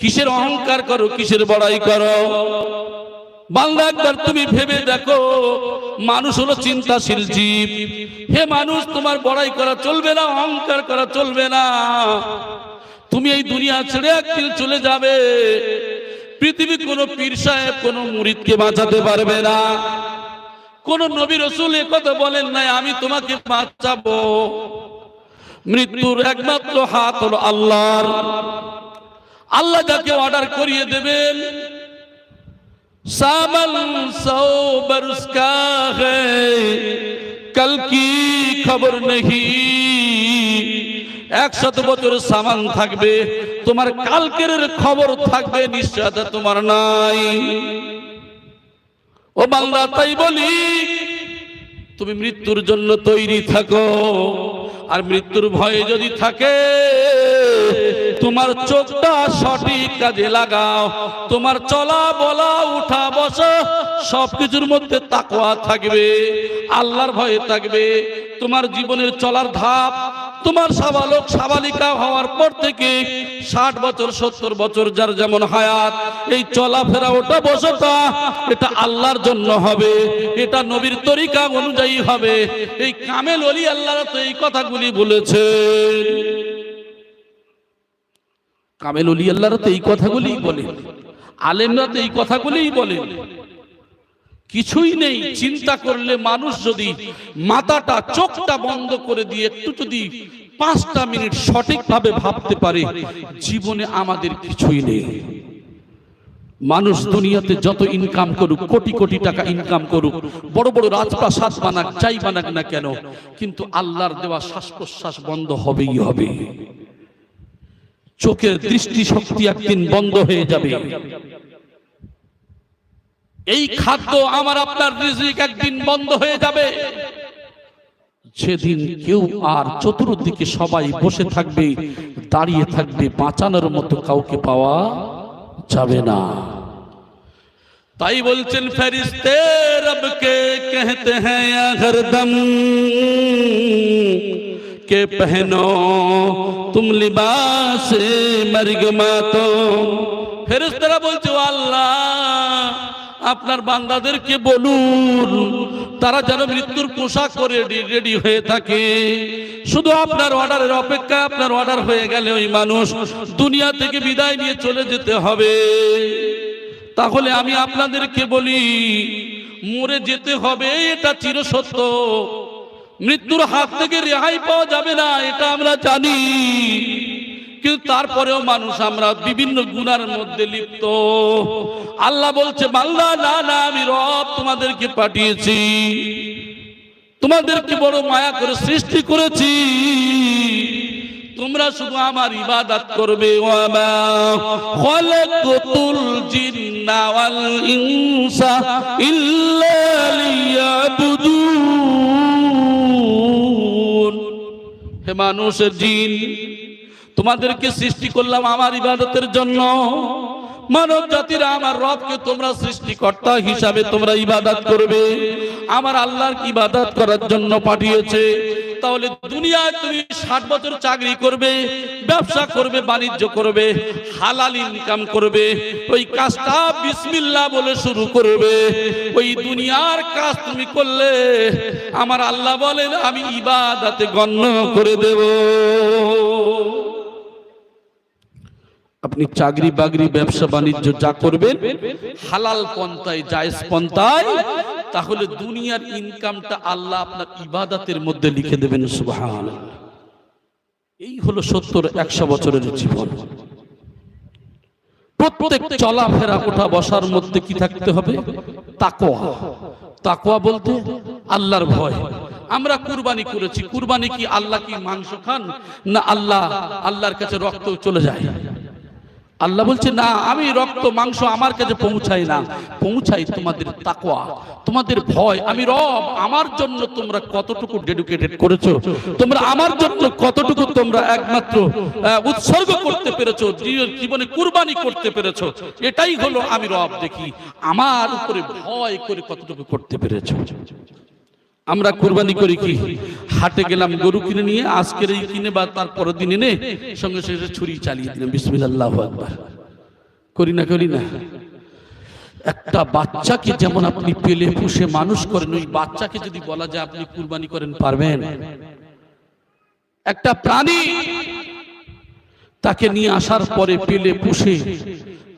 কিসের অহংকার করো, কিসের বড়াই করো? বান্দা একবার তুমি ভেবে দেখো, মানুষ হলো চিন্তাশীল জীব। হে মানুষ, তোমার বড়াই করা চলবে না, অহংকার করা চলবে না। তুমি এই দুনিয়া ছেড়ে একদিন চলে যাবে। পৃথিবী কোনো পীর সাহেব, কোনো মুরিদকে বাঁচাতে পারবে না। কোন নবী রাসূল এ কথা বলেন নাই আমি তোমাকে বাঁচাবো। মৃত্যুর একমাত্র হাত হলো আল্লাহর। আল্লাহ যাকে অর্ডার করিয়ে দেবেন, सामल सौ बरस का है कल की खबर नहीं। 100 বছর সামান থাকবে, তোমার কালকের খবর থাকবে, নিশ্চয়তা তোমার নাই। ও বান্দা, তাই বলি তুমি মৃত্যুর জন্য তৈরি থাকো। আর মৃত্যুর ভয়ে যদি থাকে, তোমার চোখটা সঠিক কাজে লাগাও। তোমার চলা বলা, উঠা বসা সবকিছুর মধ্যে তাকওয়া থাকবে, আল্লাহর ভয়ে থাকবে। তোমার জীবনের চলার ধাপ, তোমার সাবালক সাবালিকা হওয়ার পর থেকে 60 বছর 70 বছর যার যেমন হায়াত, এই চলাফেরা ওটা বসতা এটা আল্লাহর জন্য হবে, এটা নবীর তরিকা অনুযায়ী হবে। এই কামেল ওলি আল্লাহরা তো এই কথাগুলি বলেছে। কামেল ওলি আল্লাহরা তো এই কথাগুলি বলেন, আলেমরা তো এই কথাগুলিই বলেন। কিছুই নেই। চিন্তা করলে মানুষ যদি মাথাটা, চোখটা বন্ধ করে দিয়ে একটু যদি 5টা মিনিট সঠিকভাবে ভাবতে পারে, জীবনে আমাদের কিছুই নেই। মানুষ দুনিয়াতে যত ইনকাম করুক, কোটি কোটি টাকা ইনকাম করুক, বড় বড় রাজপ্রাসাদ বানাক, যাই বানাক না কেন, কিন্তু আল্লাহর দেওয়া শ্বাস প্রশ্বাস বন্ধ হবেই হবে। চোখের দৃষ্টি শক্তি একদিন বন্ধ হয়ে যাবে। এই খাদ্য আমার আপনার রিজিক একদিন বন্ধ হয়ে যাবে। সেদিন কেউ আর, চতুর্দিকে সবাই বসে থাকবে, দাঁড়িয়ে থাকবে, বাঁচানোর মতো কাউকে পাওয়া যাবে না। তাই বলছেন ফেরিস্তে রবকে कहते हैं या हरदम के पहनो तुम लिबास मर्ग मातो। ফেরেশতারা বলছে, আল্লাহ আপনার বান্দাদেরকে বলুন তারা যেন মৃত্যুর পোশাক পরে রেডি হয়ে থাকে। শুধু আপনার অর্ডারের অপেক্ষা, আপনার অর্ডার হয়ে গেলে ওই মানুষ দুনিয়া থেকে বিদায় নিয়ে চলে যেতে হবে। তাহলে আমি আপনাদেরকে বলি, মরে যেতে হবে, এটা চিরসত্য। মৃত্যুর হাত থেকে রেহাই পাওয়া যাবে না, এটা আমরা জানি। কিন্তু তারপরেও মানুষ আমরা বিভিন্ন গুনার মধ্যে লিপ্ত। আল্লাহ বলছে, বান্দা না না, আমি রব তোমাদেরকে পাঠিয়েছি, তোমাদেরকে বড় মায়া করে সৃষ্টি করেছি, তোমরা শুধু আমার ইবাদত করবে। ওয়ামা খালাকতুল জিন্না ওয়াল ইনসা ইল্লা লিয়াবুদুন। হে মানুষ জিন, তোমাদেরকে সৃষ্টি করলাম আমার ইবাদতের জন্য। মানব জাতিরা আমার রবকে তোমরা সৃষ্টিকর্তা হিসাবে তোমরা ইবাদত করবে, আমার আল্লাহর ইবাদত করার জন্য পাঠিয়েছে। তাহলে দুনিয়ায় তুমি 60 বছর চাকরি করবে, ব্যবসা করবে, বাণিজ্য করবে, হালাল ইনকাম করবে, ওই কাজটা বিসমিল্লাহ বলে শুরু করবে। ওই দুনিয়ার কাজ তুমি করলে আমার আল্লাহ বলেন আমি ইবাদতে গণ্য করে দেব। আপনি চাকরি বাকরি ব্যবসা বাণিজ্য যা করবেন হালাল পন্থায় জায়েজ পন্থায়, তাহলে দুনিয়ার ইনকামটা আল্লাহ আপনার ইবাদতের মধ্যে লিখে দেবেন। সুবহানাল্লাহ। এই হলো 70-100 বছরের জীবন। প্রত্যেক চলাফেরা ওঠা বসার মধ্যে কি থাকতে হবে? তাকওয়া। তাকওয়া বলতে আল্লাহর ভয়। আমরা কুরবানি করেছি, কুরবানি কি আল্লাহ কি মাংস খান না আল্লাহর কাছে রক্ত চলে যায়? আল্লাহ বলছে না, আমি রক্ত মাংস আমার কাছে পৌঁছাই না, পৌঁছাই তোমাদের তাকওয়া, তোমাদের ভয়। আমি রব, আমার জন্য তোমরা কতটুকু ডেডিকেটেড করেছো, তোমরা আমার জন্য কতটুকু তোমরা একমাত্র উৎসর্গ করতে পেরেছো, জীবনে কুরবানি করতে পেরেছো, এটাই হলো আমি রব। দেখি আমার উপরে ভয় করে কতটুকু করতে পেরেছো। আমরা কুরবানি করি কি? হাটে গেলাম, গরু কিনে নিয়ে আজকের এই কিনে বা তারপরের দিন এনে সঙ্গে সঙ্গে ছুরি চালিয়ে দিলাম, বিসমিল্লাহ আল্লাহু আকবার। করি না? করি না? একটা বাচ্চাকে যেমন আপনি পেলে পুষে মানুষ করেন, ওই বাচ্চাকে যদি বলা যায় আপনি কুরবানি করেন, পারবেন? একটা প্রাণী তাকে নিয়ে আসার পরে পেলে পুষে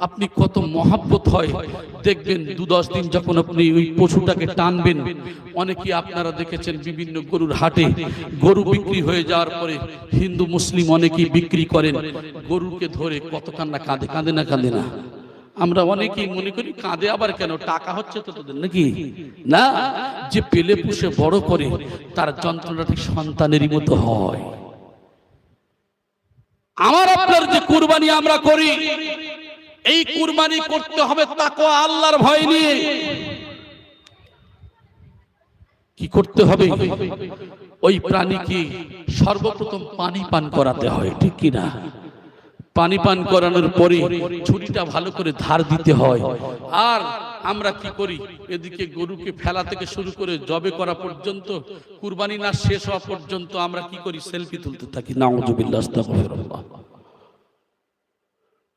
আপনি কত মহাব্বত হয় দেখবেন। 2-10 দিন যখন আপনি ওই পশুটাকে টানবেন, অনেকে আপনারা দেখেছেন বিভিন্ন গরুর হাটে গরু বিক্রি হয়ে যাওয়ার পরে হিন্দু মুসলিম অনেকেই বিক্রি করেন, গরুকে ধরে কত কান্না কাঁদে। কাঁদে না? কাঁদে না? আমরা অনেকেই মনে করি কাঁদে আবার কেন, টাকা হচ্ছে তো তোদের নাকি? না, যে পেলে পুষে বড় করে তার যন্ত্রণা ঠিক সন্তানেরই মতো হয়। আমার আপনার যে কুরবানি আমরা করি, এই কুরবানি করতে হবে তাকওয়া, আল্লাহর ভয় নিয়ে। কি করতে হবে? ওই প্রাণীকে সর্বপ্রথম পানি পান করাতে হয়, ঠিক কি না? পানি পান করানোর পরে ছুরিটা ভালো করে ধার দিতে হয়। আর আমরা কি করি, এদিকে গরুকে ফেলা থেকে শুরু করে জবে করা পর্যন্ত, কুরবানি না শেষ হওয়া পর্যন্ত আমরা কি করি? সেলফি তুলতে থাকি। নাউযুবিল্লাহ, আস্তাগফিরুল্লাহ।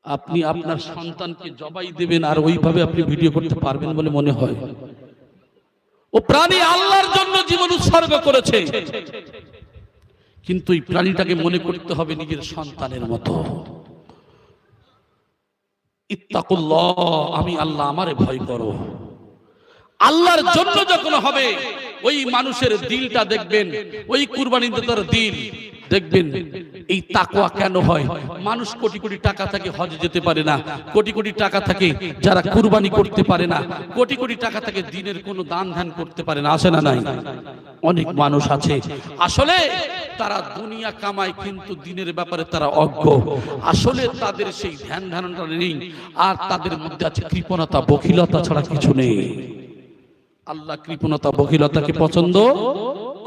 আপনি আপনার সন্তানকে জবাই দেবেন আর ওইভাবে আপনি ভিডিও করতে পারবেন বলে মনে হয়? ও প্রাণী আল্লাহর জন্য জীবন উৎসর্গ করেছে, কিন্তু এই প্রাণীটাকে মনে করতে হবে নিজের সন্তানের মতো। ইত্তাকুল্লাহ, আমি আল্লাহ, আমারে ভয় করো। আল্লাহর জন্য যখন হবে, ওই মানুষের দিলটা দেখবেন, ওই কুরবানিদাতার দিল দেখবেন। এই তাকওয়া কেন হয়? মানুষ কোটি কোটি টাকা থাকে হজে যেতে পারে না, কোটি কোটি টাকা থাকে যারা কুরবানি করতে পারে না, কোটি কোটি টাকা থাকে দিনের কোনো দান ধ্যান করতে পারে না। আছে না নাই? অনেক মানুষ আছে আসলে তারা দুনিয়া কামায় কিন্তু দিনের ব্যাপারে তারা অজ্ঞ। আসলে তাদের সেই ধ্যান ধারণা নেই, আর তাদের মধ্যে আছে কৃপণতা, বখিলতা ছাড়া কিছু নেই। আল্লাহ কৃপণতা বখিলতাকে পছন্দ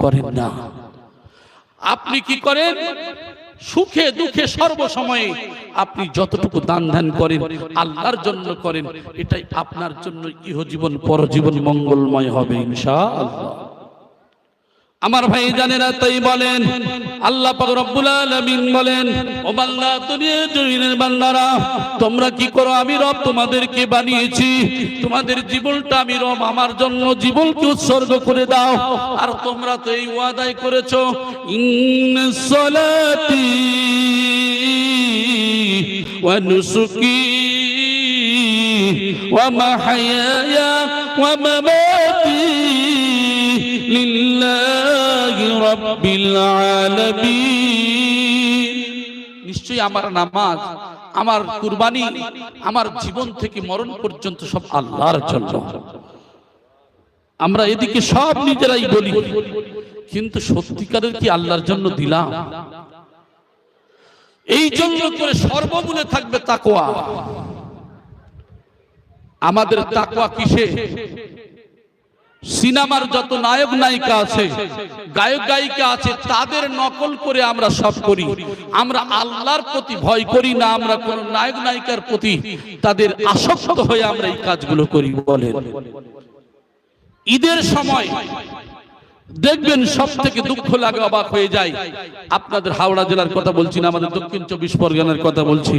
করেন না। আপনি কি করেন? সুখে দুঃখে সর্বসময়ে আপনি যতটুকু দান ধ্যান করেন আল্লাহর জন্য করেন, এটাই আপনার জন্য ইহজীবন পরজীবন মঙ্গলময় হবে ইনশাআল্লাহ। আমার ভাই জানেরা তাই বলেন, আল্লাহ পাক রব্বুল আলামিন বলেন, ও বান্দা, দুনিয়ার জমিনের বান্দারা, তোমরা কি করো? আমি রব তোমাদেরকে বানিয়েছি, তোমাদের জীবনটা আমি রব আমার জন্য জীবনকে উৎসর্গ করে দাও। আর তোমরা তো এই ওয়াদাই করেছো, ইন্নাস সালাতি ওয়া নুসুকি ওয়া মাহইয়ায়া ওয়া মামাতি লিল্লাহি রাব্বিল আলামিন। নিশ্চয়ই আমার নামাজ, আমার কুরবানি, আমার জীবন থেকে মরণ পর্যন্ত সব আল্লাহর জন্য। আমরা এদিকে সব নিজেরাই বলি, কিন্তু সত্যিকারের কি আল্লাহর জন্য দিলাম? এই জন্য করে সর্বমূলে থাকবে তাকওয়া। আমাদের তাকওয়া কিসে? সিনেমার যত নায়ক নায়িকা আছে, গায়ক গায়িকা আছে, তাদের নকল করে আমরা সব করি। আমরা আল্লাহর প্রতি ভয় করি না, আমরা কোন নায়ক নায়িকার প্রতি তাদের আসক্ত হয়ে আমরা এই কাজগুলো করি। বলেন, ঈদের সময় দেখবেন সব থেকে দুঃখ লাগে, অবাক হয়ে যায়। আপনাদের হাওড়া জেলার কথা বলছি না, আমাদের দক্ষিণ 24 পরগনার কথা বলছি।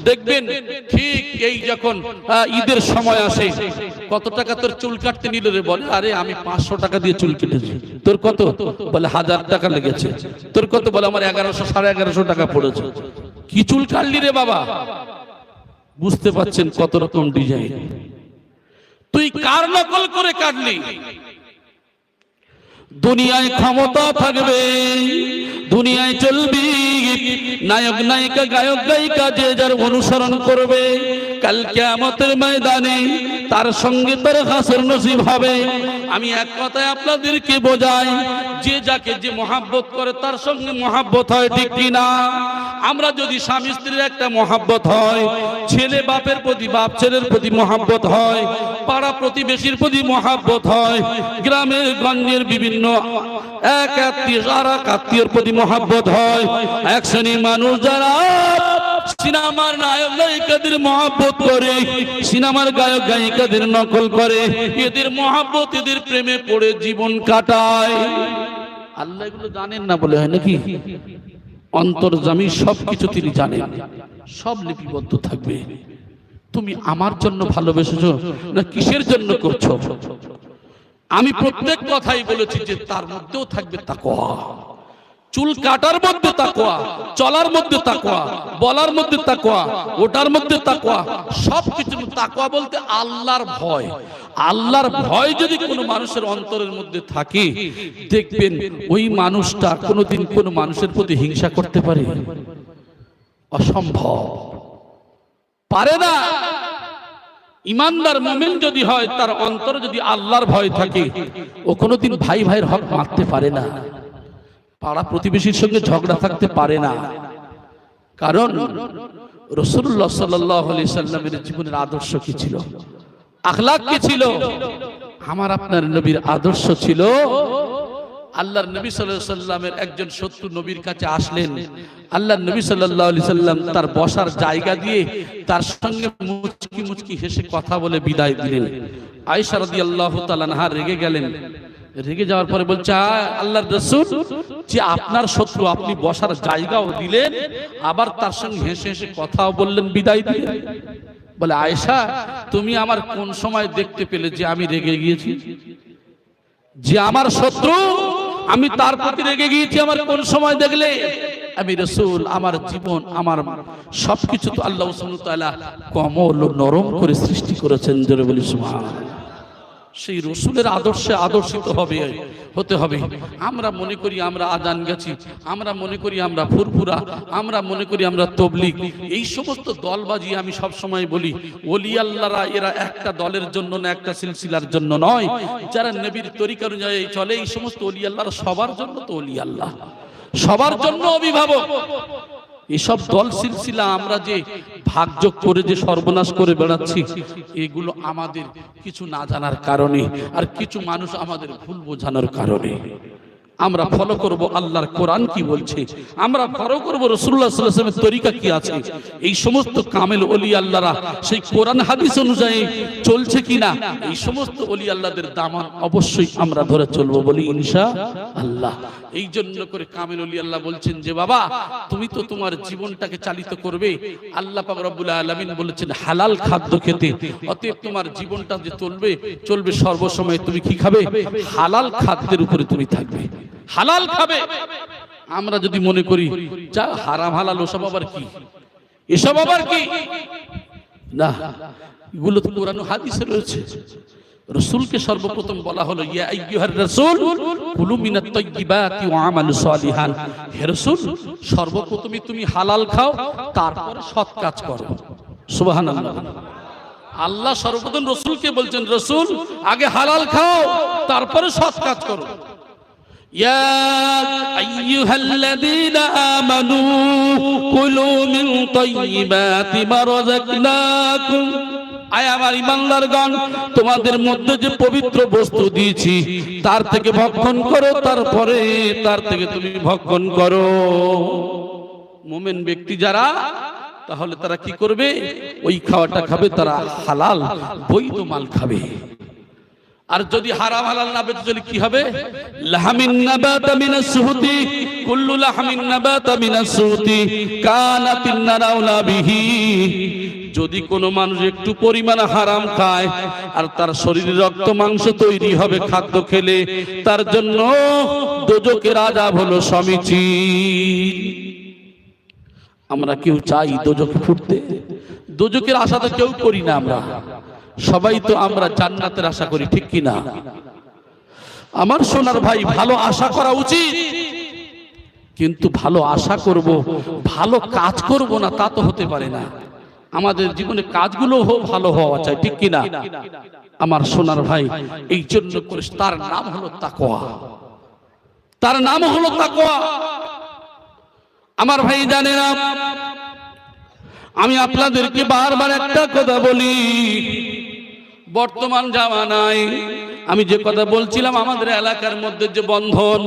দেখবেন ঠিক এই যখন ঈদের সময় আসে, কত টাকা তোর চুল কাটতে নিল রে? বলে, আরে আমি 500 টাকা দিয়ে চুল কেটেছি। তোর কত? বলে 1000 টাকা লেগেছে। তোর কত? বলে আমার 1100 1150 টাকা পড়েছে। কি চুল কাটলি রে বাবা? বুঝতে পাচ্ছেন কত রকম ডিজাইন। তুই কার নকল করে কাটলি? দুনিয়ায় ক্ষমতা থাকবে, দুনিয়ায় চলবি, নায়ক নায়িকা গায়ক গায়িকা যে যার অনুসরণ করবে, কাল কিয়ামতের ময়দানে তার সঙ্গে তার হাসর নসিব হবে। আমি এক কথায় আপনাদেরকে বোঝাই, যে যাকে যে মহাব্বত করে তার সঙ্গে মহাব্বত হয়, ঠিক কিনা? আমরা যদি স্বামী স্ত্রীর একটা মহাব্বত হয়, ছেলে বাপের প্রতি, বাপ ছেলের প্রতি মহাব্বত হয়, পাড়া প্রতিবেশীর প্রতি মহাব্বত হয়, গ্রামের গঞ্জের বিভিন্ন এক আত্মীয় আর এক আত্মীয়র প্রতি মহাব্বত হয়, এক শ্রেণীর মানুষ যারা সিনেমার নায়ক নায়িকাদের মহাব্বত করে, সিনেমার গায়ক গায়িকাদের নকল করে, এদের মহাব্বত, এদের প্রেমে পড়ে জীবন কাটায়। আল্লাহ এগুলো জানেন না বলে হয় নাকি? অন্তর্যামী সবকিছু তিনি জানেন, সব লিপিবদ্ধ থাকবে। তুমি আমার জন্য ভালোবেসেছো না কিসের জন্য করছো? আমি প্রত্যেক কথাই বলেছি যে তার মধ্যেও থাকবে তাকওয়া। চুল কাটার মধ্যে তাকওয়া, চলার মধ্যে তাকওয়া, বলার মধ্যে তাকওয়া, ওটার মধ্যে তাকওয়া, সবকিছু তাকওয়া বলতে আল্লাহর ভয়। আল্লাহর ভয় যদি কোনো মানুষের অন্তরের মধ্যে থাকে, দেখবেন ওই মানুষটা কোনোদিন কোনো মানুষের প্রতি হিংসা করতে পারে? অসম্ভব, পারে না। ইমানদার মুমিন যদি হয়, তার অন্তরে যদি আল্লাহর ভয় থাকে, ও কোনোদিন ভাই ভাইয়ের হক মারতে পারে না, পাড়া প্রতিবেশীর সঙ্গে ঝগড়া থাকতে পারে না। কারণ রাসূলুল্লাহ সাল্লাল্লাহু আলাইহি সাল্লামের জীবনের আদর্শ কি ছিল, আখলাক কি ছিল? আমার আপনার নবীর আদর্শ ছিল, আল্লাহর নবী সাল্লাল্লাহু আলাইহি সাল্লামের একজন শত্রু নবীর কাছে আসলেন, আল্লাহর নবী সাল্লাল্লাহু আলাইহি সাল্লাম তার বসার জায়গা দিয়ে তার সঙ্গে মুচকি মুচকি হেসে কথা বলে বিদায় দিলেন। আয়েশা রাদিয়াল্লাহু তাআলা আনহা রেগে গেলেন। রেগে যাওয়ার পরে বলছে, আল্লাহর রাসূল, যে আপনার শত্রু, আপনি বসার জায়গাও দিলেন, আবার তার সঙ্গে হেসে হেসে কথাও বললেন, বিদায় দিলেন। বলে, আয়েশা, তুমি আমার কোন সময় দেখতে পেলে যে আমি রেগে গিয়েছি? যে আমার শত্রু, আমি তার প্রতি রেগে গিয়েছি, আমার কোন সময় দেখলে? আমি রাসূল, আমার জীবন, আমার সবকিছু তো আল্লাহ সুবহানাহু ওয়া তাআলা কোমল ও নরম করে সৃষ্টি করেছেন। জোরে বলি সুবহানাল্লাহ। সেই রসুলের আদর্শে আদর্শিত হতে হবে। আমরা মনে করি আমরা আজান গেছি, আমরা মনে করি আমরা ফুরফুরা, আমরা মনে করি আমরা তবলিগ, এই সমস্ত দলবাজি। আমি সব সময় বলি, ওলি আল্লাহরা এরা একটা দলের জন্য না, একটা সিলসিলার জন্য নয়। যারা নবীর তরিকা অনুযায়ী চলে, এই সমস্ত ওলি আল্লাহরা সবার জন্য তো ওলি আল্লাহ, সবার জন্য অভিভাবক। এসব দল সিলসিলা আমরা যে ভাগযোগ করে যে সর্বনাশ করে বেড়াচ্ছি, এগুলো আমাদের কিছু না জানার কারণে, আর কিছু মানুষ আমাদের ভুল বোঝানোর কারণে। আমরা ফলো করব আল্লাহর কোরআন কি বলছে, আমরা ফলো করব রাসূলুল্লাহ সাল্লাল্লাহু আলাইহি ওয়াসাল্লামের তরিকা কি আছে। এই সমস্ত কামেল ওলি আল্লাহরা সেই কোরআন হাদিস অনুযায়ী চলছে কিনা, এই সমস্ত ওলি আল্লাহদের দামান অবশ্যই আমরা ধরে চলবো, বলি ইনশাআল্লাহ। এই জন্য করে কামেল ওলি আল্লাহ বলছেন যে, বাবা তুমি তো তোমার জীবনটাকে চালিত করবে, আল্লাহ পাক রব্বুল আলামিন বলেছেন হালাল খাদ্য খেতে। অতএব তোমার জীবনটা যে চলবে সর্বসময় তুমি কি খাবে? হালাল খাদ্যের উপরে তুমি থাকবে, হালাল খাবে। আমরা যদি মনে করি যা হারাম হালাল ওসব আবার কি, এসব আবার কি, না, এগুলো তো কোরআন ও হাদিসে রয়েছে। রাসূলকে সর্বপ্রথম বলা হলো, ইয়া আইয়ুহার রাসূল কুলু মিনাত তাইয়্যিবাতি ওয়া আমালু সালিহান। হে রাসূল, সর্বপ্রথমই তুমি হালাল খাও, তারপরে সৎ কাজ করো। সুবহানাল্লাহ। আল্লাহ সর্বপ্রথম রাসূলকে বলছেন, রাসূল আগে হালাল খাও, তারপরে সৎ কাজ করো। ইয়া আইয়ুহাল্লাযীনা আমানু কুলু মিন তাইয়্যিবাতি মা রাযাকনাকুম আয় আমার ইমানদারগণ, তোমাদের মধ্যে যে পবিত্র বস্তু দিয়েছি তার থেকে ভক্ষণ করো, তারপরে তার থেকে তুমি ভক্ষণ করো। মুমিন ব্যক্তি যারা, তাহলে তারা কি করবে? ওই খাওয়াটা খাবে, তারা হালাল বৈধ মাল খাবে। আর যদি হারাম হালাল না বেঁচে চলে কি হবে? লাহামিন নাবাতা মিনাস সুহুতি, কুল্লু লাহামিন নাবাতা মিনাস সুহুতি কানাতিন নারাউলা বিহি। যদি কোনো মানুষ একটু পরিমাণ হারাম খায় আর তার শরীরে রক্ত মাংস তৈরি হবে খাদ্য খেলে, তার জন্য দোজখের আযাব হলো সমীচীন। আমরা কেউ চাই দোজখে ফুটতে? দোজখের আশা তো কেউ করি না আমরা, সবাই তো আমরা জান্নাতের আশা করি, ঠিক কি না? আমার সোনার ভাই, ভালো আশা করা উচিত, কিন্তু ভালো আশা করব, ভালো কাজ করব না তা তো হতে পারে না। আমাদের জীবনে কাজগুলো ভালো হওয়া চাই, ঠিক কি না? আমার সোনার ভাই, এই জন্য করে তার নাম হলো তাকওয়া, তার নাম হলো তাকওয়া। আমার ভাই জানেন না, আমি আপনাদেরকে বারবার একটা কথা বলি, বর্তমান জামানায় আমি যে কথা বলছিলাম, আমাদের এলাকার মধ্যে যে বন্ধন,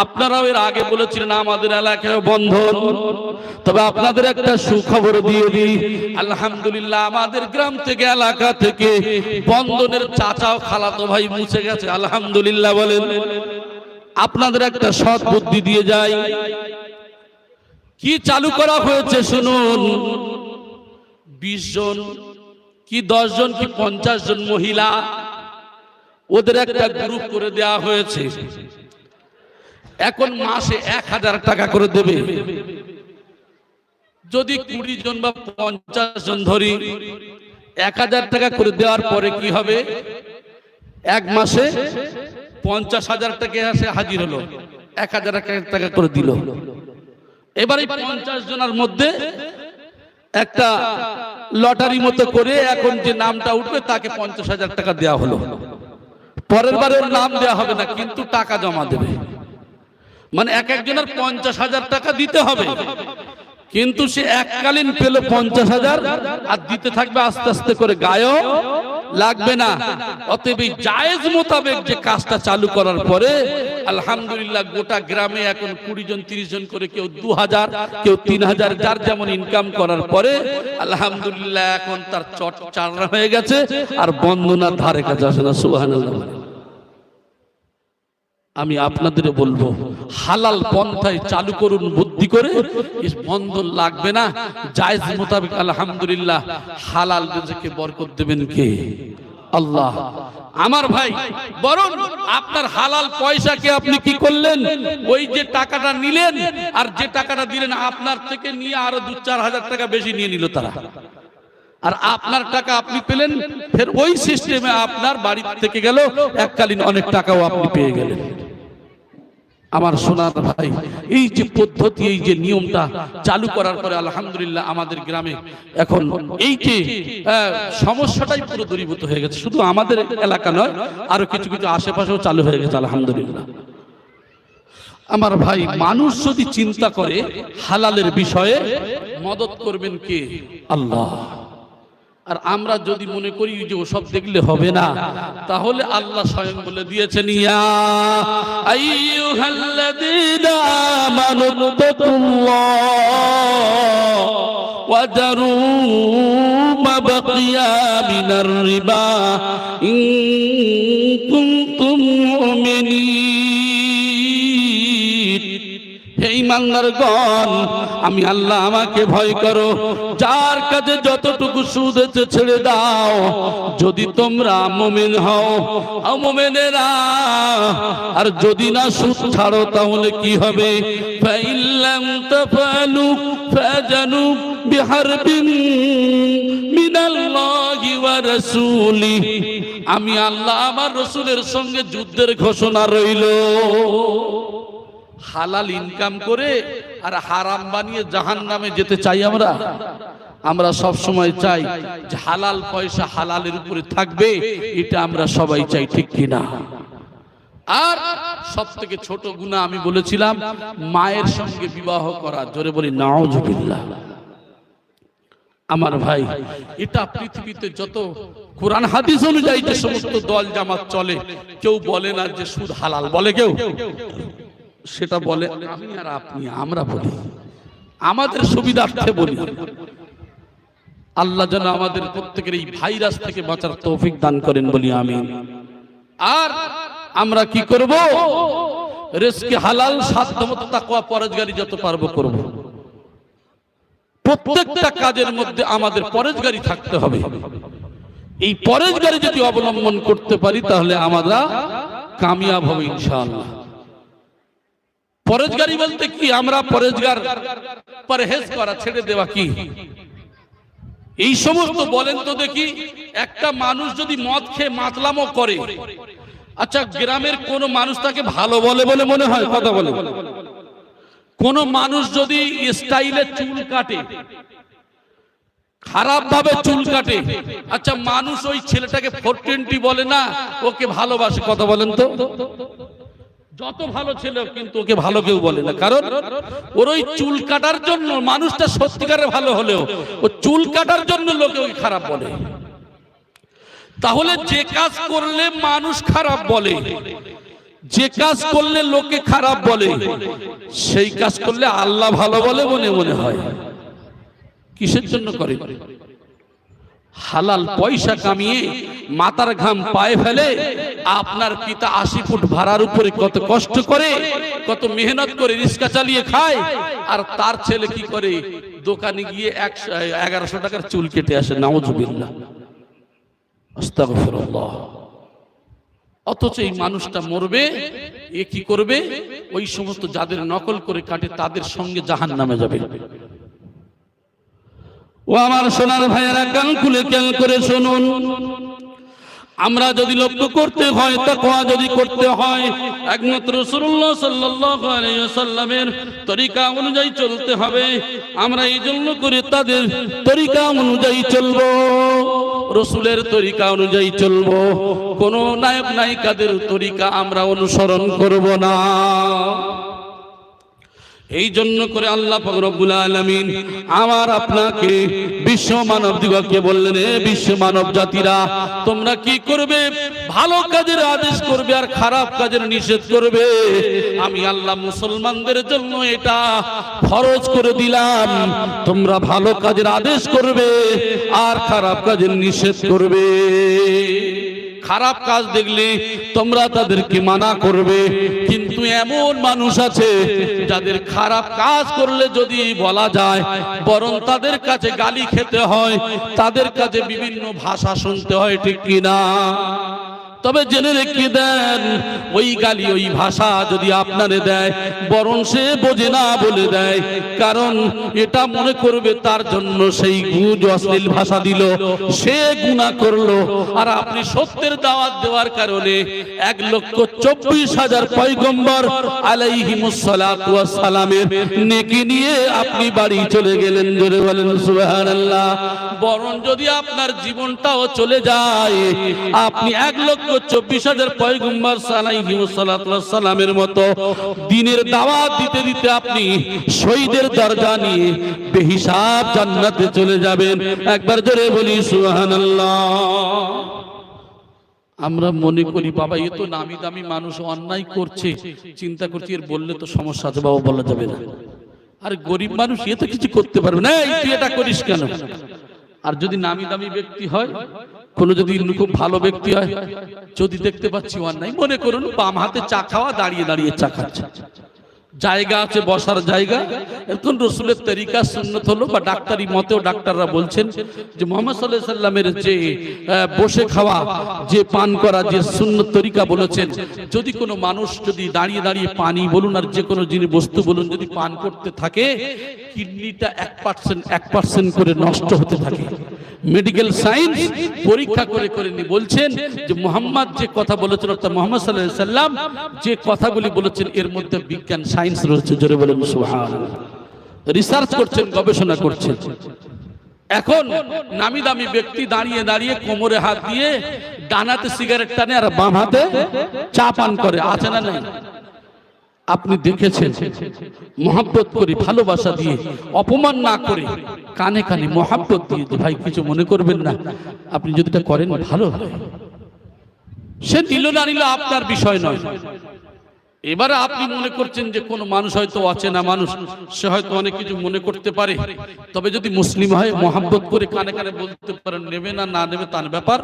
আপনারাও এর আগে বলেছিলেন আমাদের এলাকায় বন্ধন। তবে আপনাদের একটা সুখবর দিয়ে দিই, আলহামদুলিল্লাহ আমাদের গ্রাম থেকে, এলাকা থেকে বন্ধনের চাচাও খালাতো ভাই মুছে গেছে, আলহামদুলিল্লাহ বলেন। আপনাদের একটা সৎ বুদ্ধি দিয়ে যায়, কি চালু করা হয়েছে শুনুন। 20 জন কি 10 জন কি 50 জন মহিলা, ওদের একটা গ্রুপ করে দেয়া হয়েছে। এখন মাসে 1000 টাকা করে দেবে। যদি 20 জন বা 50 জন ধরি, 1000 টাকা করে দেওয়ার পরে কি হবে? এক মাসে 50,000 টাকা এসে হাজির হলো, 1000 টাকা করে দিল। এবারে 50 জনের মধ্যে একটা লটারি মতো করে এখন যে নামটা উঠবে তাকে 50,000 টাকা দেওয়া হলো। পরের বারে ওর নাম দেওয়া হবে না, কিন্তু টাকা জমা দেবে। মানে এক একজনের 50,000 টাকা দিতে হবে, কিন্তু সে এককালীন পেল 50,000 আর দিতে থাকবে আস্তে আস্তে করে, গায়ও লাগবে না। অতএব জায়েজ মোতাবেক যে কাজটা চালু করার পরে আলহামদুলিল্লাহ গোটা গ্রামে এখন 20 জন 30 জন করে, কেউ 2000, কেউ 3000, যার যেমন ইনকাম করার পরে আলহামদুলিল্লাহ এখন তার চট চালনা হয়ে গেছে, আর বন্ধনার ধারে কাছে আসে না। সুবহানাল্লাহ। আমি আপনাদের বলবো, হালাল পন্থায় চালু করুন বুদ্ধি করে, বন্ধন লাগবে না, জায়েজ মোতাবেক আলহামদুলিল্লাহ হালাল রিজকে বরকত দেবেন কে? আল্লাহ। আমার ভাই, বরং আপনার হালাল পয়সাকে আপনি কি করলেন? ওই যে টাকাটা নিলেন আর যে টাকাটা দিলেন, আপনার থেকে নিয়ে আরো 2-4 হাজার টাকা বেশি নিয়ে নিল তারা, আর আপনার টাকা আপনি পেলেন, ফের ওই সিস্টেমে আপনার বাড়ি থেকে গেল, এককালীন অনেক টাকাও আপনি পেয়ে গেলেন। আমার সোনার ভাই, এই যে পদ্ধতি, এই যে নিয়মটা চালু করার পরে আলহামদুলিল্লাহ আমাদের গ্রামে এখন এই যে সমস্যাটাই পুরো দূরীভূত হয়ে গেছে। শুধু আমাদের এলাকা নয়, আরো কিছু কিছু আশেপাশেও চালু হয়ে গেছে আলহামদুলিল্লাহ। আমার ভাই, মানুষ যদি চিন্তা করে হালালের বিষয়ে, মদত করবেন কে? আল্লাহ। আর আমরা যদি মনে করি যে ওসব দেখলে হবে না, তাহলে আল্লাহ স্বয়ং বলে দিয়েছেন, ইয়া আইয়ুহাল্লাযীনা আমানুত্তাকুল্লাহ ওয়া যারু মা বাকিয়া মিনার রিবা ইন কুনতুম মুমিনিন। হে ঈমানদারগণ, আমি আল্লাহ, আমাকে ভয় করো, যার কাছে যতটুকু সুদ আছে ছেড়ে দাও, যদি তোমরা মুমিন হও। মুমিনেরা, আর যদি না সুদ ছাড়ো তাহলে কি হবে? ফাইল্লাম তাফালু ফাজানু বিহারবিন মিনাল্লাহি ওয়া রাসূলিহি। আমি আল্লাহ আমার রাসূলের সঙ্গে যুদ্ধের ঘোষণা রইল। হালাল ইনকাম করে আর হারাম বানিয়ে জাহান্নামে যেতে চাই আমরা? আমরা সব সময় চাই যে হালাল পয়সা হালালের উপরে থাকবে, এটা আমরা সবাই চাই, ঠিক কিনা? আর সব থেকে ছোট গুনাহ আমি বলেছিলাম, মায়ের সঙ্গে বিবাহ করা। জোরে বলি নাউজুবিল্লাহ। আমার ভাই, এটা পৃথিবীতে যত কোরআন হাদিস অনুযায়ী যে সমস্ত দল জামাত চলে, কেউ বলে না যে সুদ হালাল, বলে কেউ? সেটা বলে আমি আর আপনি, আমরা বলি, আমাদের সুবিধার্থে বলি। আল্লাহ যেন আমাদের প্রত্যেকের এই ভাইরাস থেকে বাঁচার তৌফিক দান করেন বলি আমিন। আর আমরা কি করব? রিজকে হালাল, সাধ্যমতো তাকওয়া পরহেজগারি যত পারবো করব। প্রত্যেকটা কাজের মধ্যে আমাদের পরহেজগারি থাকতে হবে। এই পরহেজগারি যদি অবলম্বন করতে পারি তাহলে আমরা কামিয়াব হব ইনশাআল্লাহ। পরহেজগারি বলতে কি? আমরা পরহেজগার, পরহেজ করা, ছেড়ে দেওয়া কি এই সমস্ত বলেন তো দেখি। একটা মানুষ যদি মদ খেয়ে মাতলামো করে, আচ্ছা গ্রামের কোন মানুষ তাকে ভালো বলে বলে মনে হয়? কথা বলে। কোন মানুষ যদি স্টাইলে চুল কাটে, খারাপ ভাবে চুল কাটে, আচ্ছা মানুষ ওই ছেলেটাকে 420 বলে না, ওকে ভালোবাসে? কথা বলেন তো। যত ভালো ছেলে কিন্তু ওকে ভালো কেউ বলে না, কারণ ওর ওই চুল কাটার জন্য, মানুষটা সত্যিকারের ভালো হলেও ও চুল কাটার জন্য লোকে ওকে খারাপ বলে। তাহলে যে কাজ করলে মানুষ খারাপ বলে, যে কাজ করলে লোকে খারাপ বলে, সেই কাজ করলে আল্লাহ ভালো বলে মনে মনে হয়। কিসের জন্য করে? হালাল পয়সা কামিয়ে মাথার ঘাম পায়ে ফেলে। আপনার পিতা 80 ফুট ভাড়ার উপরে কত কষ্ট করে, কত মেহনত করে রিক্সা চালিয়ে খায়, আর তার ছেলে কি করে? দোকানে গিয়ে 1100 টাকার চুল কেটে আসে। নাউজুবিল্লাহ, আস্তাগফিরুল্লাহ। অথচ এই মানুষটা মরবে, এ কি করবে? ওই সমস্ত যাদের নকল করে কাটে তাদের সঙ্গে জাহান্নামে যাবে। ও আমার সোনার ভাইয়েরা, কান খুলে খেয়াল করে শুনুন। আমরা যদি লক্ষ্য করতে হয়, তাকওয়া যদি করতে হয়, একমাত্র রাসূলুল্লাহ সাল্লাল্লাহু আলাইহি ওয়াসাল্লামের তরিকা অনুযায়ী চলতে হবে। আমরা এই জন্য করে তাদের তরিকা অনুযায়ী চলবো, রাসূলের তরিকা অনুযায়ী চলবো। কোন নায়ক নায়িকাদের তরিকা আমরা অনুসরণ করব না। এই জন্য করে আল্লাহ পাক রব্বুল আলামিন আমার আপনাকে বিশ্ব মানব দিগকে বললেন, হে বিশ্ব মানব জাতিরা, তোমরা কি করবে? ভালো কাজের আদেশ করবে আর খারাপ কাজের নিষেধ করবে। আমি আল্লাহ মুসলমানদের জন্য এটা ফরজ করে দিলাম, তোমরা ভালো কাজের আদেশ করবে আর খারাপ কাজের নিষেধ করবে। খারাপ কাজ দেখলে তোমরা তাদেরকে মানা করবে। কিন্তু এমন মানুষ আছে যাদের খারাপ কাজ করলে যদি বলা যায়, বরং তাদের কাছে গালি খেতে হয়, তাদের কাছে বিভিন্ন ভাষা শুনতে হয়, ঠিক কিনা? তবে জেনে রেখে দেন, ওই গালি ওই ভাষা যদি আপনারে দেয়, বরং সে বোঝে না বলে দেয়, কারণ এটা মনে করবে তার জন্য সেই গুজ অশ্লীল ভাষা দিল, সে গুনাহ করলো। আর আপনি সত্যের দাওয়াত দেওয়ার কারণে 1,24,000 পয়গম্বর আলাইহিমুস সালাতু ওয়াস সালামের নেকি নিয়ে আপনি বাড়ি চলে গেলেন। জোরে বলেন সুবহানাল্লাহ। বরং যদি আপনার জীবনটাও চলে যায়, আপনি 1,24,000 পয়গম্বর আলাইহিমুস সালাতু ওয়াস সালামের মতো দ্বীনের দাওয়াত দিতে দিতে আপনি শহীদের দরজা নিয়ে বেহিসাব জান্নাতে চলে যাবেন। একবার জোরে বলি সুবহানাল্লাহ। আমরা মনে করি বাবা এ তো নামি দামি মানুষ, অন্যায় করছে, চিন্তা করছি এর বললে তো সমস্যা আছে, বাবা বলা যাবে না। আর গরিব মানুষ এ তো কিছু করতে পারবে না, এই তুই এটা করিস কেন? আর যদি নামি দামি ব্যক্তি হয়, কোনো যদি খুব ভালো ব্যক্তি হয়, যদি দেখতে পাচ্ছি অন্যায়, মনে করুন বাম হাতে চা খাওয়া, দাঁড়িয়ে দাঁড়িয়ে চা খাচ্ছে, জায়গা আছে বসার জায়গা, এখন রাসূলের তরিকা সুন্নাত হলো, বা ডাক্তারি মতেও ডাক্তাররা বলছেন যে মুহাম্মদ সাল্লাল্লাহু আলাইহি সাল্লামের যে বসে খাওয়া, যে পান করা, যে সুন্নাত তরিকা বলেছেন, যদি কোনো মানুষ যদি দাঁড়িয়ে দাঁড়িয়ে পানি বলুন আর যে কোনো জিনিস বস্তু বলুন যদি পান করতে থাকে, কিডনিটা 1% করে নষ্ট হতে থাকে। মেডিকেল সায়েন্স পরীক্ষা করে করে বলছেন যে মুহাম্মদ যে কথা বলেছেন, অর্থাৎ মুহাম্মদ সাল্লাল্লাহু আলাইহি সাল্লাম যে কথাগুলি বলেছেন, এর মধ্যে বিজ্ঞান সায়েন্স রয়েছে। জোরে বলেন সুবহানাল্লাহ। রিসার্চ করছেন, গবেষণা করছেন। এখন নামি দামি ব্যক্তি দাঁড়িয়ে দাঁড়িয়ে কোমরে হাত দিয়ে ডান হাতে সিগারেট টানে আর বাম হাতে চা পান করে, আছে না নাই? আপনি দেখেছেন মহব্বত করে ভালোবাসা দিয়ে অপমান না করে কানে কানে মহব্বত দিয়ে যে ভাই কিছু মনে করবেন না, আপনি যদি এটা করেন ভালো হয়। সে নিল না নিল আপনার বিষয় নয়। এবারে আপনি মনে করছেন যে কোন মানুষ হয়তো অচেনা মানুষ, সে হয়তো অনেক কিছু মনে করতে পারে, তবে যদি মুসলিম হয় মহব্বত করে কানে কানে বলতে পারেন, নেবে না না নেবে তার ব্যাপার।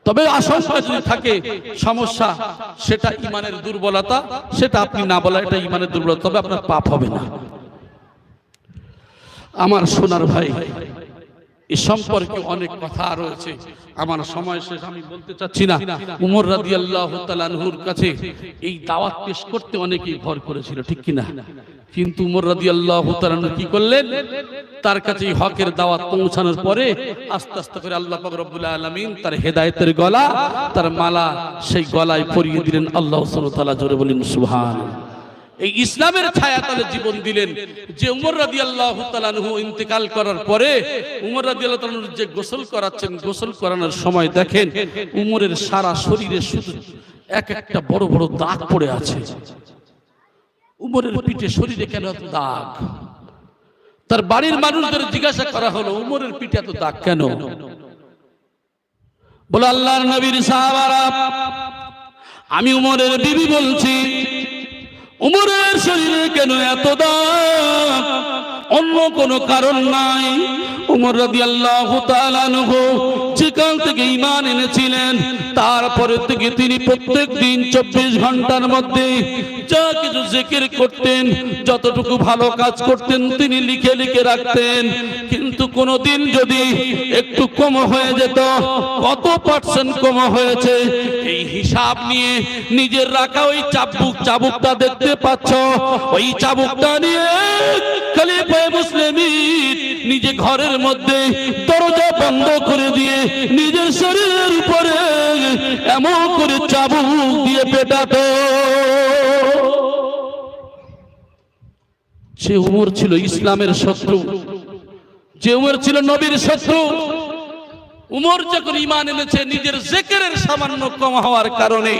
তবে আশঙ্কা যদি থাকে সমস্যা, সেটা ইমানের দুর্বলতা, সেটা আপনি না বলা এটা ইমানের দুর্বলতা, তবে আপনার পাপ হবে না। আমার সোনার ভাই, এ সম্পর্কে অনেক কথা রয়েছে, আমার সময় শেষ, আমি বলতে চাচ্ছি না। উমর রাদিয়াল্লাহু তাআলা আনহুর কাছে এই দাওয়াত পেশ করতে অনেকেই ভর করেছিল, ঠিক কি না? কিন্তু উমর রাদিয়াল্লাহু তাআলা আনহু কি করলেন? তার কাছে এই হকের দাওয়াত পৌঁছানোর পরে আস্তে আস্তে করে আল্লাহ পাক রব্বুল আলামিন তার হেদায়েতের গলা, তার মালা সেই গলায় পরিয়ে দিলেন। আল্লাহ সুবহানাহু ওয়া তাআলা জোরে বলেন সুবহানাল্লাহ। এই ইসলামের ছায়াতলে জীবন দিলেন। যে উমর রাদিয়াল্লাহু তাআলা আনহু ইন্তেকাল করার পরে উমর রাদিয়াল্লাহু তাআলা আনহু যে গোসল করাচ্ছেন, গোসল করানোর সময় দেখেন উমরের সারা শরীরে শুধু এক একটা বড় বড় দাগ পড়ে আছে। উমরের পিঠে শরীরে কেন এত দাগ? তার বাড়ির মানুষদের জিজ্ঞাসা করা হলো, উমরের পিঠে এত দাগ কেন? বলে আল্লাহর নবীর সাহাবারা, আমি উমরের বিবি বলছি, উমরের শরীরে কেন এত দাগ? অন্য কোনো কারণ নাই। উমর রাদিয়াল্লাহু তাআলা আনহু যেখান থেকে ঈমান এনেছিলেন, তারপরে থেকে তিনি প্রত্যেক দিন 24 ঘন্টার মধ্যে যা কিছু জিকির করতেন, যতটুকু ভালো কাজ করতেন তিনি লিখে লিখে রাখতেন। কিন্তু কোনদিন যদি একটু কম হয়ে যেত, কত পার্সেন্ট কম হয়েছে এই হিসাব নিয়ে নিজের রাখা ওই চাবুকটা দেখতে পাচ্ছ, ওই চাবুকটা নিয়ে খলিফা মুসলিমিন নিজে ঘরের মধ্যে দরজা বন্ধ করে দিয়ে নিজের শরীরের উপরে এমন করে চাবুক দিয়ে পেটাতো। যে উমর ছিল ইসলামের শত্রু, যে উমর ছিল নবীর শত্রু, উমর যখন ঈমান এনেছে নিজের জিকিরের সামান্য কম হওয়ার কারণে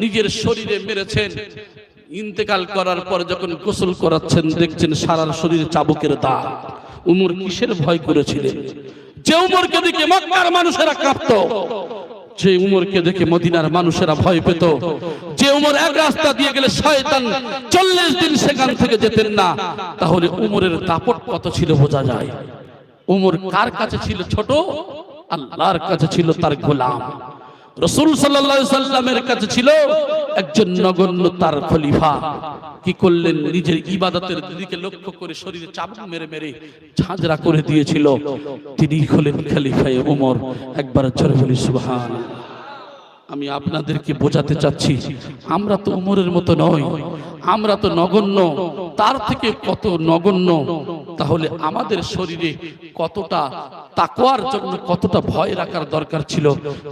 নিজের শরীরে মেরেছেন। ইন্তেকাল করার পর যখন গোসল করাচ্ছেন দেখছেন সারা শরীরে চাবুকের দাগ। উমর কিসের ভয় করেছিলেন? যে উমরকে দেখে মক্কার মানুষেরা কাঁপতো, যে উমরকে দেখে মদিনার মানুষেরা ভয় পেত, যে উমর এক রাস্তা দিয়ে গেলে শয়তান 40 দিন সেখান থেকে যেতেন না, তাহলে উমরের দাপট কত ছিল বোঝা যায়। উমর কার কাছে ছিল ছোট? আল্লাহর কাছে ছিল তার গোলাম। রাসূল সাল্লাল্লাহু আলাইহি সাল্লামের কাছে ছিল একজন নগণ্য তার খলিফা। কি করলেন? নিজের ইবাদতের দিকে লক্ষ্য করে শরীরে চাবুক মেরে মেরে ঝাঁঝরা করে দিয়েছিল। তিনি হলেন খলিফায়ে ওমর। একবার জোরে বলি সুবহানাল্লাহ। আমি আপনাদেরকে বোঝাতে চাচ্ছি, আমরা তো উমরের মতো নই, আমরা তো নগণ্য, তার থেকে কত নগণ্য। তাহলে আমাদের শরীরে কতটা তাকওয়ার জন্য কতটা ভয় রাখার দরকার ছিল,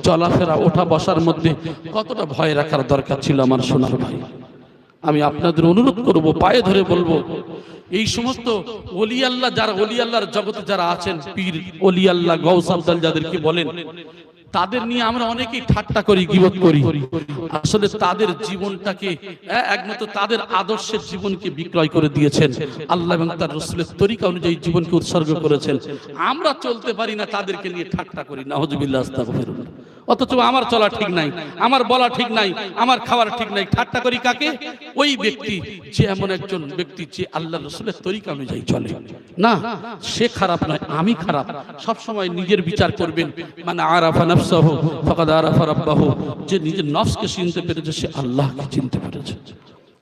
চলাফেরা ওঠা বসার মধ্যে কতটা ভয় রাখার দরকার ছিল। আমার সোনার ভাই, আমি আপনাদের অনুরোধ করব, পায়ে ধরে বলবো, এই সমস্ত ওলি আল্লাহ যারা ওলি আল্লাহর জগতে যারা আছেন, পীর ওলি আল্লাহ গাউস আব্দাল যাদেরকে বলেন, তাদের নিয়ে আমরা অনেকেই ঠাট্টা করি, গীবত করি। আসলে তাদের জীবনটাকে একমাত্র তাদের আদর্শের জীবনকে বিক্রয় করে দিয়েছেন আল্লাহ এবং তার রাসূলের তরিকা অনুযায়ী জীবনকে উৎসর্গ করেছেন। আমরা চলতে পারি না, তাদেরকে নিয়ে ঠাট্টা করি। নাউযুবিল্লাহ, আস্তাগফিরুল্লাহ। অথচ আমার চলা ঠিক নাই, আমার বলা ঠিক নাই, আমার খাওয়ার ঠিক নাই। ঠাট্টা করি কাকে? ওই ব্যক্তি যে এমন একজন ব্যক্তি যে আল্লাহ রাসূলের তরিকা অনুযায়ী চলে না। সে খারাপ নয়, আমি খারাপ। সব সময় নিজের বিচার করবেন। মানে আরাফা নাফসাহু ফাকাদ আরাফা রাব্বাহু, যে নিজের নফসকে চিনতে পেরেছে সে আল্লাহকে চিনতে পেরেছে।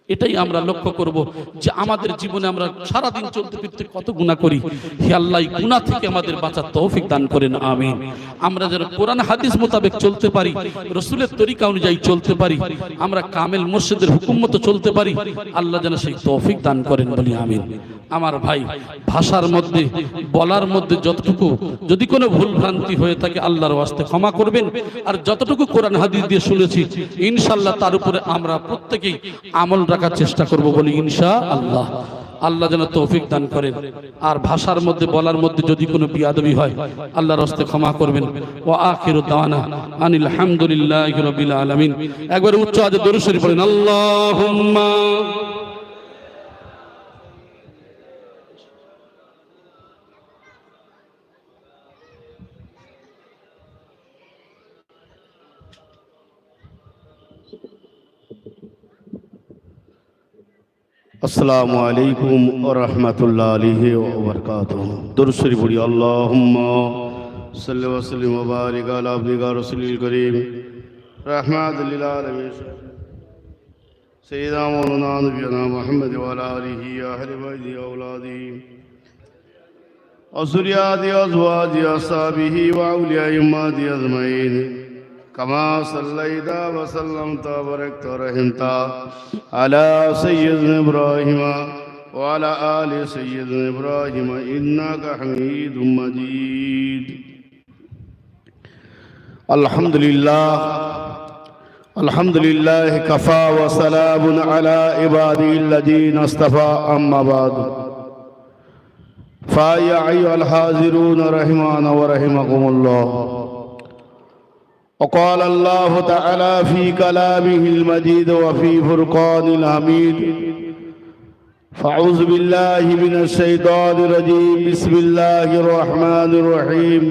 এটাই আমরা লক্ষ্য করব যে আমাদের জীবনে আমরা সারা দিন চলতে ফিরতে কত গুনাহ করি। হে আল্লাহ, এই গুনাহ থেকে আমাদের বাঁচার তৌফিক দান করেন, আমিন। আমরা যেন কোরআন হাদিস মোতাবেক চলতে পারি, রাসূলের তরিকা অনুযায়ী চলতে পারি, আমরা কামেল মুর্শিদের হুকুম মতো চলতে পারি, আল্লাহ যেন সেই তৌফিক দান করেন, বলি আমিন। আমার ভাই, ভাষার মধ্যে বলার মধ্যে যতটুকু যদি কোনো ভুল ভ্রান্তি হয়ে থাকে আল্লাহর ওয়াস্তে ক্ষমা করবেন। আর যতটুকু কোরআন হাদিস দিয়ে শুনেছি ইনশাআল্লাহ তার উপরে আমরা প্রত্যেকেই আমল রাখার চেষ্টা করব, বলি ইনশাআল্লাহ। আল্লাহ যেন তৌফিক দান করেন। আর ভাষার মধ্যে বলার মধ্যে যদি কোনো বিয়াদবি হয় আল্লাহর হস্তে ক্ষমা করবেন। ওয়া আখিরু দাওয়ানা আনিল হামদুলিল্লাহি রাব্বিল আলামিন। একবার উচ্চ আওয়াজে দরুদ শরীফ পড়েন। আল্লাহুম্মা अस्सलामु अलैकुम व रहमतुल्लाहि व बरकातुहू। दुरूद शरीफ पढ़िए। अल्लाहुम्मा सल्लि व सल्लिम व बारिक अला अब्दिका रसूलिल करीम रहमतुल लिल आलमीन सय्यिदना मौलाना नबीना मुहम्मद व अला आलिहि व अहलि बैतिहि व औलादिहि व ज़ुर्रिय्यतिहि व अज़वाजिहि व अस्हाबिहि व औलिया'i उम्मतिहि अजमईन कमा सल्लैता व सल्लमता व बारकता व रहमता अला सय्यिदना इब्राहीम व अला आलि सय्यिदना इब्राहीम इन्नका हमीदुम मजीद। अल्हम्दुलिल्लाह कफ़ा व सलामुन अला इबादिहिल्लज़ीना इस्तफ़ा अम्मा बाद। फ़या अय्युहल हाज़िरून रहिमाना व रहिमकुमुल्लाह। وقال الله تعالى في كلامه المجيد وفي فرقانه الحميد فأعوذ بالله من الشيطان الرجيم بسم الله الرحمن الرحيم